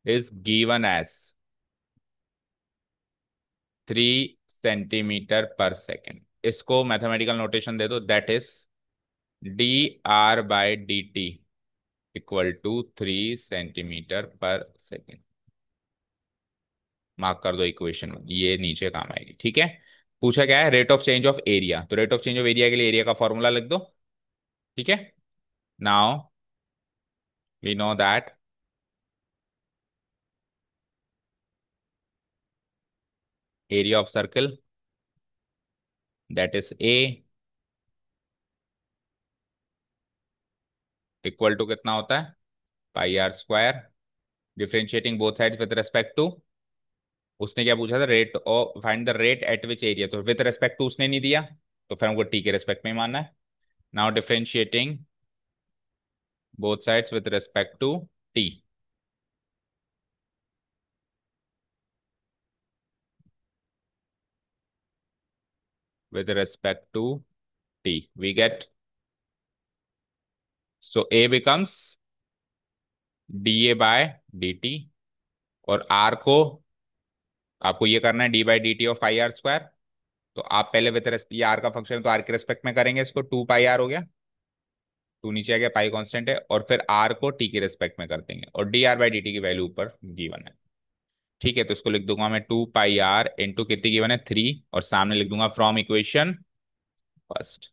is given as 3 centimeter per second. इसको मैथमेटिकल नोटेशन दे दो, that is d r by d t equal to 3 centimeter per second. Mark कर दो इक्वेशन में, ये नीचे काम आएगी. ठीक है. पूछा क्या है? Rate of change of area. तो rate of change of area के लिए एरिया का फॉर्मूला लिख दो. ठीक है. Now we know that area of circle, that is a, equal to कितना होता है? Pi r square. Differentiating both sides with respect to, उसने क्या पूछा था? Rate of, find the rate at which area. तो विद रेस्पेक्ट टू उसने नहीं दिया, तो फिर हमको टी के रेस्पेक्ट में ही मानना है. Now differentiating both sides with respect to t. With respect to t, we get, so a becomes dA by dt, और r को आपको ये करना है d by d t of pi r square. तो आप पहले विद रेस्पेक्ट, ये आर का फंक्शन है तो आर के रेस्पेक्ट में करेंगे इसको. 2 पाई आर हो गया, 2 नीचे आ गया, पाई कांस्टेंट है, और फिर आर को टी के रेस्पेक्ट में कर देंगे, और d r by d t की वैल्यू ऊपर गिवन है. ठीक है. तो इसको लिख दूंगा मैं 2 पाई आर इंटू कितनी गिवन है? 3, और सामने लिख दूंगा फ्रॉम इक्वेशन फर्स्ट.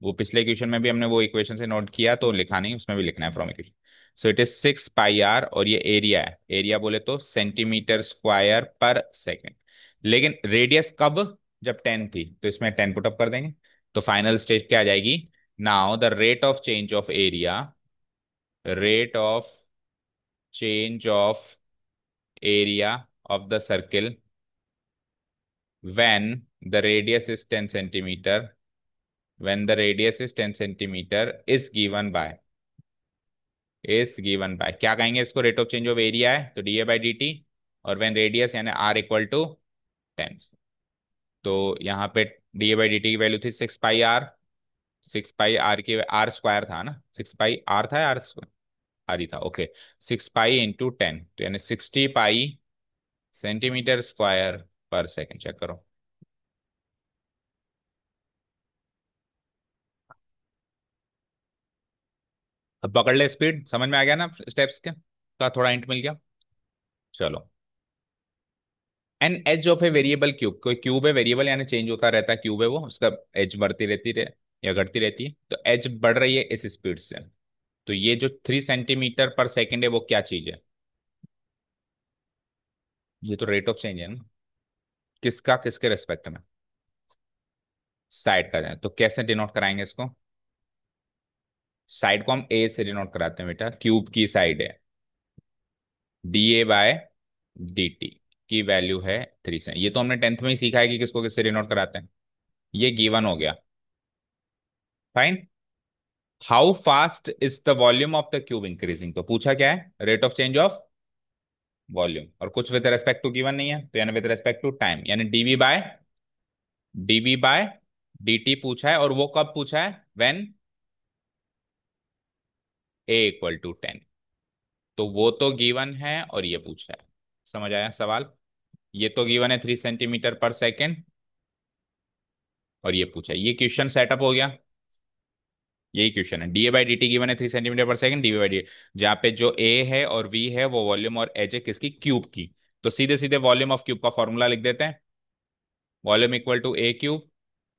वो पिछले इक्वेशन में भी हमने वो इक्वेशन से नोट किया तो लिखा नहीं, उसमें भी लिखना है from equation. So it is 6 pi r, और ये एरिया है. एरिया बोले तो सेंटीमीटर स्क्वायर पर सेकेंड. लेकिन रेडियस कब? जब 10 थी, तो इसमें 10 पुटअप कर देंगे. तो फाइनल स्टेज क्या आ जाएगी? Now the rate of change of area, rate of change of area of the circle when the radius is 10 centimeter, when the radius is 10 centimeter is given by, क्या कहेंगे इसको? Rate of change of area है तो d a by d T, और when radius यानी are equal to 10. तो यहाँ पे D a by d t की वैल्यू थी 6 पाई आर. 6 पाई आर की, आर स्क्वायर था ना, 6 पाई आर था, आर स्क्वायर आर ही था. ओके. 6 पाई इंटू 10, तो यानी 60 पाई सेंटीमीटर स्क्वायर पर सेकेंड. चेक करो. अब पकड़ ले स्पीड, समझ में आ गया ना स्टेप्स के का? थोड़ा हिंट मिल गया. चलो. An edge of a variable cube, कोई क्यूब है, वेरिएबल यानी चेंज होता रहता है, क्यूब है वो, उसका एज बढ़ती रहती है या घटती रहती है. तो एज बढ़ रही है इस स्पीड से. तो ये जो 3 centimeter per second है वो क्या चीज है? ये तो रेट ऑफ चेंज है ना. किसका? किसके रेस्पेक्ट में? साइड का जाए तो कैसे डिनोट कराएंगे इसको? साइड को हम ए से डिनोट कराते हैं बेटा. क्यूब की साइड है d A by d t की वैल्यू है 3 से. ये तो हमने 10th में ही सीखा है कि किसको किससे डिनोट कराते हैं. ये गिवन हो गया. Fine. How fast is the volume of the cube increasing. तो पूछा क्या है? Rate of change of volume, और कुछ विद रेस्पेक्ट टू गिवन नहीं है, तो यानी विद रेस्पेक्ट टू टाइम, यानी डीवी बाय dt पूछा है, और वो कब पूछा है, व्हेन a = 10। तो वो तो गिवन है और ये पूछा है। समझ आया सवाल? ये तो गिवन है 3 सेंटीमीटर पर सेकेंड, और ये पूछा है, ये क्वेश्चन सेटअप हो गया। यही क्वेश्चन है, डी/dt गिवन है 3 सेंटीमीटर पर सेकेंड, डी/dt, जहाँ पे जो ए है और वी है वो वॉल्यूम, और एच है किसकी, क्यूब की। तो सीधे सीधे वॉल्यूम ऑफ क्यूब का फॉर्मूला लिख देते हैं, volume equal to a³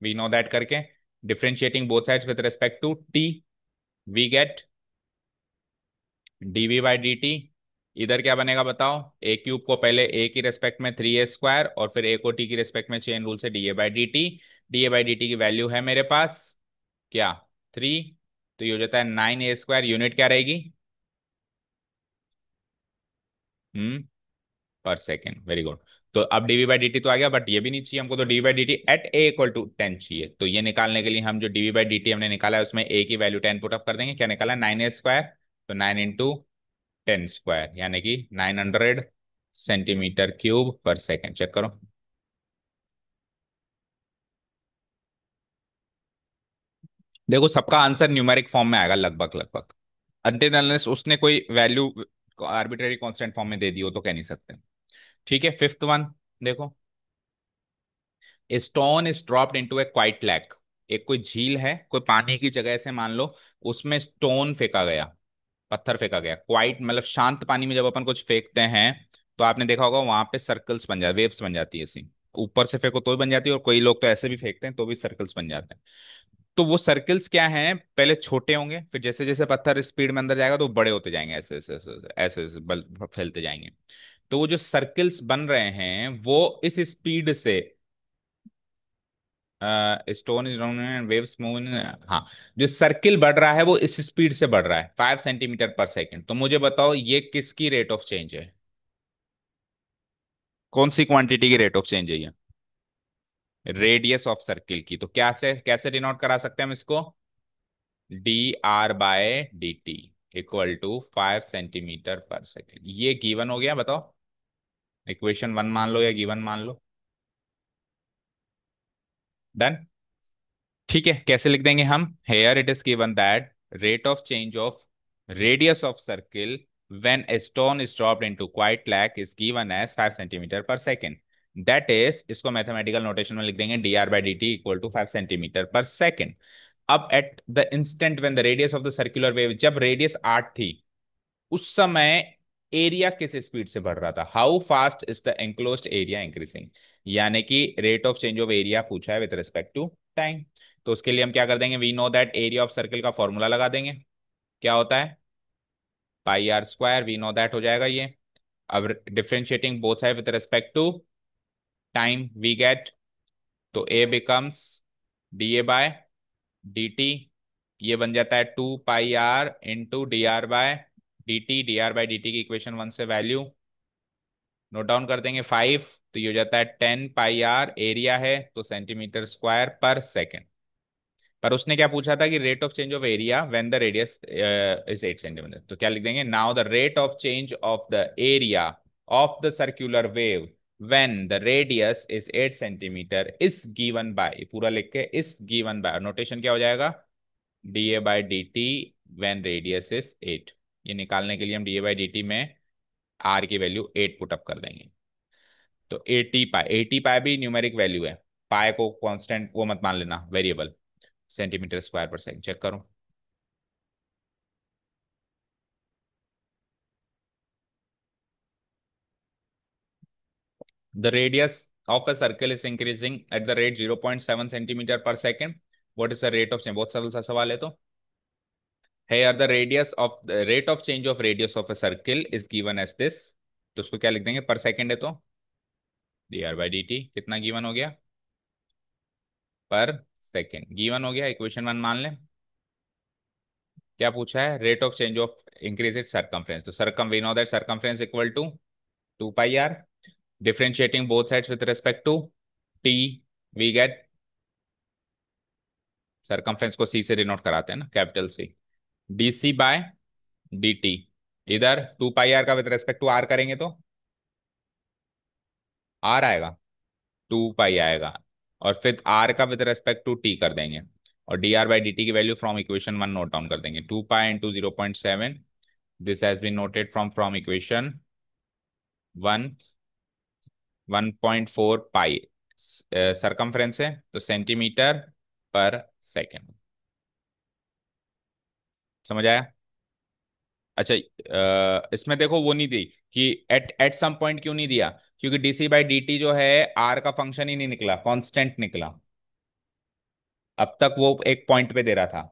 we know that करके, differentiating both sides with respect to t, we get dv/dt। इधर क्या बनेगा बताओ, a³ को पहले a की रेस्पेक्ट में 3a² और फिर a को t की रेस्पेक्ट में चेन रूल से dA/dt। dA/dt की वैल्यू है मेरे पास क्या, 3, तो ये हो जाता है 9a², यूनिट क्या रहेगी, पर सेकेंड, वेरी गुड। तो अब dv/dt तो आ गया, बट ये भी नहीं चाहिए हमको, तो dv/dt एट a = 10 चाहिए। तो ये निकालने के लिए हम जो dv/dt हमने निकाला है उसमें a की वैल्यू 10 पुट अप कर देंगे, क्या निकाला, 9a², तो 9 × 10², यानी कि 900 सेंटीमीटर क्यूब पर सेकेंड। चेक करो। देखो सबका आंसर न्यूमेरिक फॉर्म में आएगा लगभग लगभग, अनटिल अनलेस उसने कोई वैल्यू आर्बिट्रेरी कांस्टेंट फॉर्म में दे दी हो तो कह नहीं सकते। ठीक है, फिफ्थ वन देखो, stone is dropped into a quiet lake. एक कोई झील है, कोई पानी की जगह से मान लो, उसमें स्टोन फेंका गया, पत्थर फेंका गया, क्वाइट मतलब शांत पानी में जब अपन कुछ फेंकते हैं तो आपने देखा होगा वहां पे सर्कल्स बन जाते, वेव्स बन जाती है ऐसी, ऊपर से फेंको तो भी बन जाती है, और कई लोग तो ऐसे भी फेंकते हैं तो भी सर्कल्स बन जाते हैं। तो वो सर्कल्स क्या हैं, पहले छोटे होंगे, फिर जैसे जैसे पत्थर स्पीड में अंदर जाएगा तो वो बड़े होते जाएंगे, ऐसे ऐसे ऐसे ऐसे ऐसे बल फैलते जाएंगे। तो वो जो सर्कल्स बन रहे हैं वो इस स्पीड से, स्टोन इज वेव्स मूव, हाँ, जो सर्किल बढ़ रहा है वो इस स्पीड से बढ़ रहा है 5 सेंटीमीटर पर सेकेंड। तो मुझे बताओ ये किसकी रेट ऑफ चेंज है, कौन सी क्वांटिटी की रेट ऑफ चेंज है ये, रेडियस ऑफ सर्किल की। तो क्या से कैसे डिनोट करा सकते हैं हम इसको, dr/dt = 5 सेंटीमीटर पर सेकेंड। ये गिवन हो गया, बताओ, इक्वेशन 1 मान लो या गिवन मान लो। डन। ठीक है, कैसे लिख देंगे हम, here it is given that rate of change of radius of circle when a stone is dropped into quite lake is given as 5 centimetre पर सेकेंड। दैट इज, इसको मैथमेटिकल नोटेशन में लिख देंगे dr/dt = 5 सेंटीमीटर पर second. अब at the instant when the radius of the circular wave, जब radius 8 थी उस समय एरिया किस स्पीड से बढ़ रहा था, how fast is the enclosed area increasing, यानी कि rate of change of area पूछा है विद रिस्पेक्ट टू टाइम। तो उसके लिए हम क्या कर देंगे, we know that area of circle का फॉर्मूला लगा देंगे, क्या होता है, πr², वी नो दैट हो जाएगा ये। अब differentiating both side with respect to time, we get, तो ए बिकम्स dA/dt, ये बन जाता है 2πr × dr/dt की इक्वेशन 1 से वैल्यू नोट डाउन कर देंगे 5, तो ये हो जाता है 10πr, एरिया है तो सेंटीमीटर स्क्वायर पर सेकेंड। पर उसने क्या पूछा था कि rate of change of area when the radius is 8 centimetre, तो क्या लिख देंगे, now the rate of change of the area of the circular wave when the radius is 8 centimetre is given bye, पूरा लिख के इज गिवन बाय, नोटेशन क्या हो जाएगा, dA/dt व्हेन रेडियस इज 8। ये निकालने के लिए हम dA/dt में आर की वैल्यू 8 पुट अप कर देंगे। तो 80π, 80π भी न्यूमेरिक वैल्यू है, पाए को कांस्टेंट वो मत मान लेना, variable, centimetre square per second. Check करो। The radius of a circle is increasing at the rate 0.7 centimetre per second, what is the rate of change, बहुत सरल सा सवाल है। तो here the radius of the rate of change of radius of a circle is given as this, तो उसको क्या लिख देंगे, पर सेकंड है तो dr/dt कितना गिवन हो गया, पर सेकंड गिवन हो गया, इक्वेशन 1 मान लें। क्या पूछा है, rate of change of increase circumference, तो circum we know that circumference equal to 2πr, differentiating both sides with respect to t, we get, circumference को c से डिनोट कराते हैं ना, कैपिटल C, dc/dt, इधर 2πr का विद रिस्पेक्ट टू r करेंगे तो आर आएगा, 2 पाई आएगा, और फिर आर का विद रेस्पेक्ट टू टी कर देंगे, और d r by d t की value from equation 1 note down कर देंगे, 2 pi into 0.7, this has been noted from equation 1, 1.4 pi circumference है तो सेंटीमीटर पर सेकेंड। समझ आया? अच्छा, इसमें देखो वो नहीं दी कि एट एट सम पॉइंट क्यों नहीं दिया, क्योंकि डीसी बाई डी टी जो है आर का फंक्शन ही नहीं निकला, कांस्टेंट निकला। अब तक वो एक पॉइंट पे दे रहा था,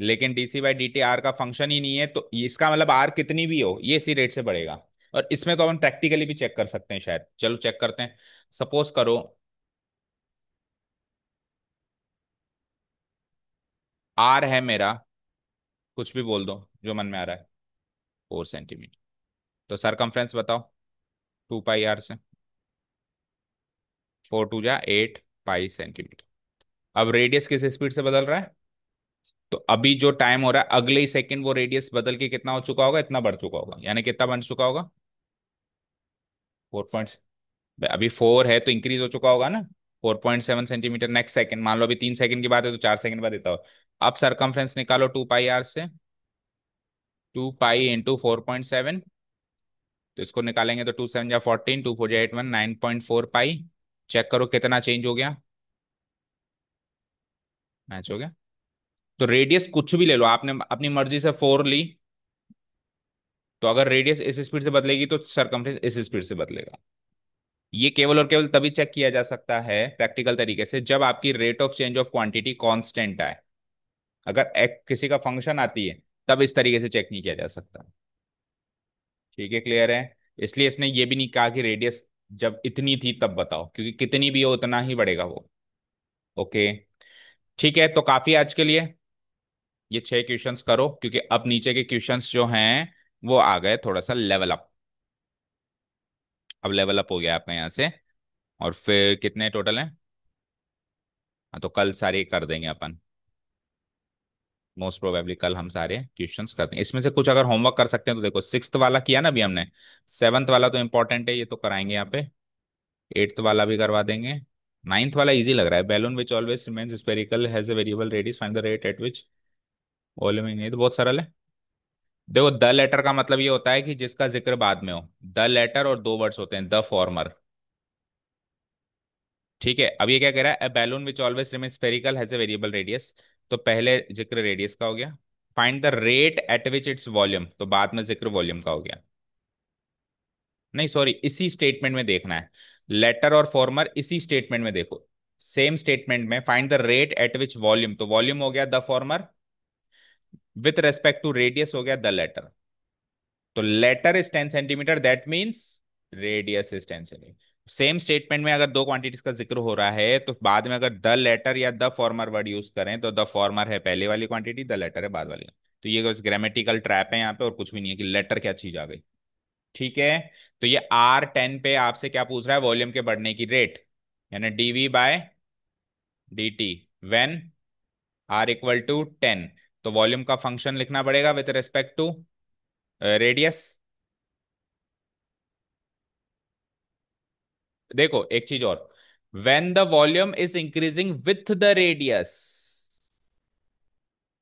लेकिन DC by d T R का फंक्शन ही नहीं है, तो इसका मतलब आर कितनी भी हो ये इसी रेट से बढ़ेगा। और इसमें तो हम प्रैक्टिकली भी चेक कर सकते हैं शायद, चलो चेक करते हैं। सपोज करो आर है मेरा, कुछ भी बोल दो जो मन में आ रहा है, 4 सेंटीमीटर, तो सरकमफ्रेंस बताओ 2 पाई आर से, 4 टू जा 8 पाई सेंटीमीटर। अब रेडियस किस स्पीड से बदल रहा है, तो अभी जो टाइम हो रहा है अगले ही सेकंड वो रेडियस बदल के कितना हो चुका होगा, इतना बढ़ चुका होगा, यानी कितना बन चुका होगा, 4 पॉइंट, अभी 4 है तो इंक्रीज हो चुका होगा ना, 4.7 सेंटीमीटर नेक्स्ट सेकंड, मान लो अभी 3 सेकंड की बात है तो 4 सेकंड बाद देता हो। अब सरकमफ्रेंस निकालो 2 पाई आर से, 2 पाई इंटू 4.7, तो इसको निकालेंगे तो 2 7 जा 14, 2 4 जा 8 1, 9.4 पाई। चेक करो कितना चेंज हो गया, मैच हो गया। तो रेडियस कुछ भी ले लो, आपने अपनी मर्जी से 4 ली, तो अगर रेडियस इस स्पीड से बदलेगी तो सरकमफ्रेंस इस स्पीड से बदलेगा। ये केवल और केवल तभी चेक किया जा सकता है प्रैक्टिकल तरीके से जब आपकी rate of change of quantity constant आए। अगर एक किसी का फंक्शन आती है तब इस तरीके से चेक नहीं किया जा सकता। ठीक है, क्लियर है? इसलिए इसने ये भी नहीं कहा कि रेडियस जब इतनी थी तब बताओ, क्योंकि कितनी भी हो उतना ही बढ़ेगा वो। ओके, ठीक है, तो काफी आज के लिए। ये 6 क्वेश्चंस करो, क्योंकि अब नीचे के क्वेश्चंस जो हैं वो आ गए थोड़ा सा लेवल अप। अब लेवल अप हो गया आपका यहाँ से। और फिर कितने टोटल हैं? हाँ, तो कल सारे कर देंगे अपन, मोस्ट प्रोबेबली कल हम सारे क्वेश्चंस करते हैं। इसमें से कुछ अगर होमवर्क कर सकते हैं तो देखो, सिक्स्थ वाला किया ना अभी हमने, सेवन्थ वाला तो इंपॉर्टेंट है, ये तो कराएंगे यहाँ पे, एट्थ वाला भी करवा देंगे। नाइन्थ वाला इजी लग रहा है, balloon which always remains spherical has a variable radius find the rate at which volume इन, ये तो बहुत सरल है। देखो, द लेटर का मतलब ये होता है कि जिसका जिक्र बाद में हो, द लेटर और 2 वर्ड्स होते हैं, द फॉर्मर। ठीक है, अब ये क्या कह रहा है, a balloon which always remain spherical has a variable radius, तो पहले जिक्र रेडियस का हो गया। Find the rate at which its volume, तो बाद में जिक्र वॉल्यूम का हो गया। नहीं सॉरी, इसी स्टेटमेंट में देखना है, लेटर और फॉर्मर इसी स्टेटमेंट में देखो। सेम स्टेटमेंट में find the rate at which volume, तो वॉल्यूम हो गया the former, with respect to radius हो गया द लेटर। तो latter is 10 centimetre, that means radius is 10 centimetre. Same statement में अगर दो क्वांटिटीज का जिक्र हो रहा है तो बाद में अगर द लेटर या द फॉर्मर वर्ड यूज करें तो द फॉर्मर है पहले वाली क्वांटिटी, द लेटर है बाद वाली। तो ये बस ग्रामेटिकल ट्रैप है यहाँ पे, और कुछ भी नहीं है कि लेटर क्या चीज आ गई। ठीक है, तो ये R10 पे आपसे क्या पूछ रहा है, वॉल्यूम के बढ़ने की रेट, यानी d v by d t when R = 10। तो वॉल्यूम का फंक्शन लिखना पड़ेगा विथ रिस्पेक्ट टू रेडियस। देखो एक चीज और, when the volume is increasing with the radius,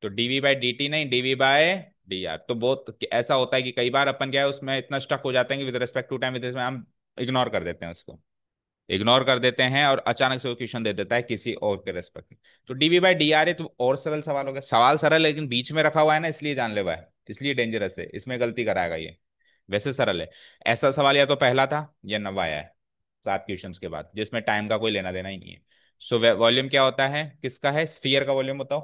तो डीवी बाय डी टी नहीं, डीवी बाय डी आर। तो बहुत ऐसा होता है कि कई बार अपन क्या है उसमें इतना स्टक हो जाते हैं कि with respect to time, with हम इग्नोर कर देते हैं उसको, इग्नोर कर देते हैं और अचानक से वो क्वेश्चन दे देता है किसी और के रेस्पेक्ट में। तो डीवी बाय डी आर है, तो और सरल सवाल हो गया, सवाल सरल है लेकिन बीच में रखा हुआ है ना, इसलिए जानलेवा है, इसलिए डेंजरस है, इसमें गलती कराएगा ये। वैसे सरल है। ऐसा सवाल या तो पहला था या नवा आया है 7 क्वेश्चंस के बाद, जिसमें टाइम का कोई लेना देना ही नहीं है। सो वॉल्यूम क्या होता है, किसका है, स्फीयर का वॉल्यूम बताओ,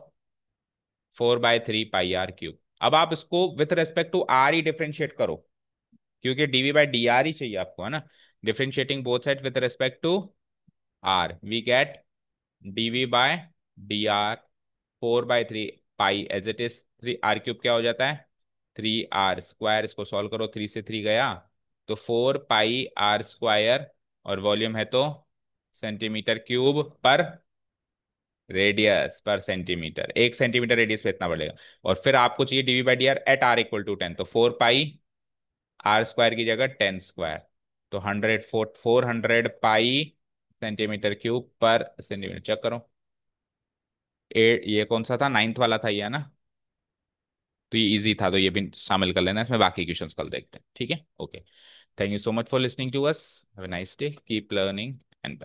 4/3 पाई आर क्यूब। अब आप इसको विथ रेस्पेक्ट टू आर ही डिफ्रेंशिएट करो, क्योंकि डीवी बाई डी आर ही चाहिए आपको, है ना। Differentiating both side with respect to r, we get d v by d r 4/3 pi as it is, 3 R³ क्या हो जाता है, 3 R²। इसको सॉल्व करो, 3 से 3 गया तो 4 पाई R², और वॉल्यूम है तो सेंटीमीटर क्यूब पर रेडियस पर सेंटीमीटर, 1 सेंटीमीटर रेडियस पे इतना बढ़ेगा। और फिर आपको चाहिए d v by d r at R = 10, तो 4 पाई R² की जगह 10²। तो 400 पाई सेंटीमीटर क्यूब पर सेंटीमीटर, चेक करो। ये कौन सा था, नाइन्थ वाला था ये ना। तो ये इजी था, तो ये भी शामिल कर लेना इसमें, बाकी क्वेश्चंस कल देखते हैं, ठीक है। Okay, thank you so much for listening to us, have a nice day, keep learning and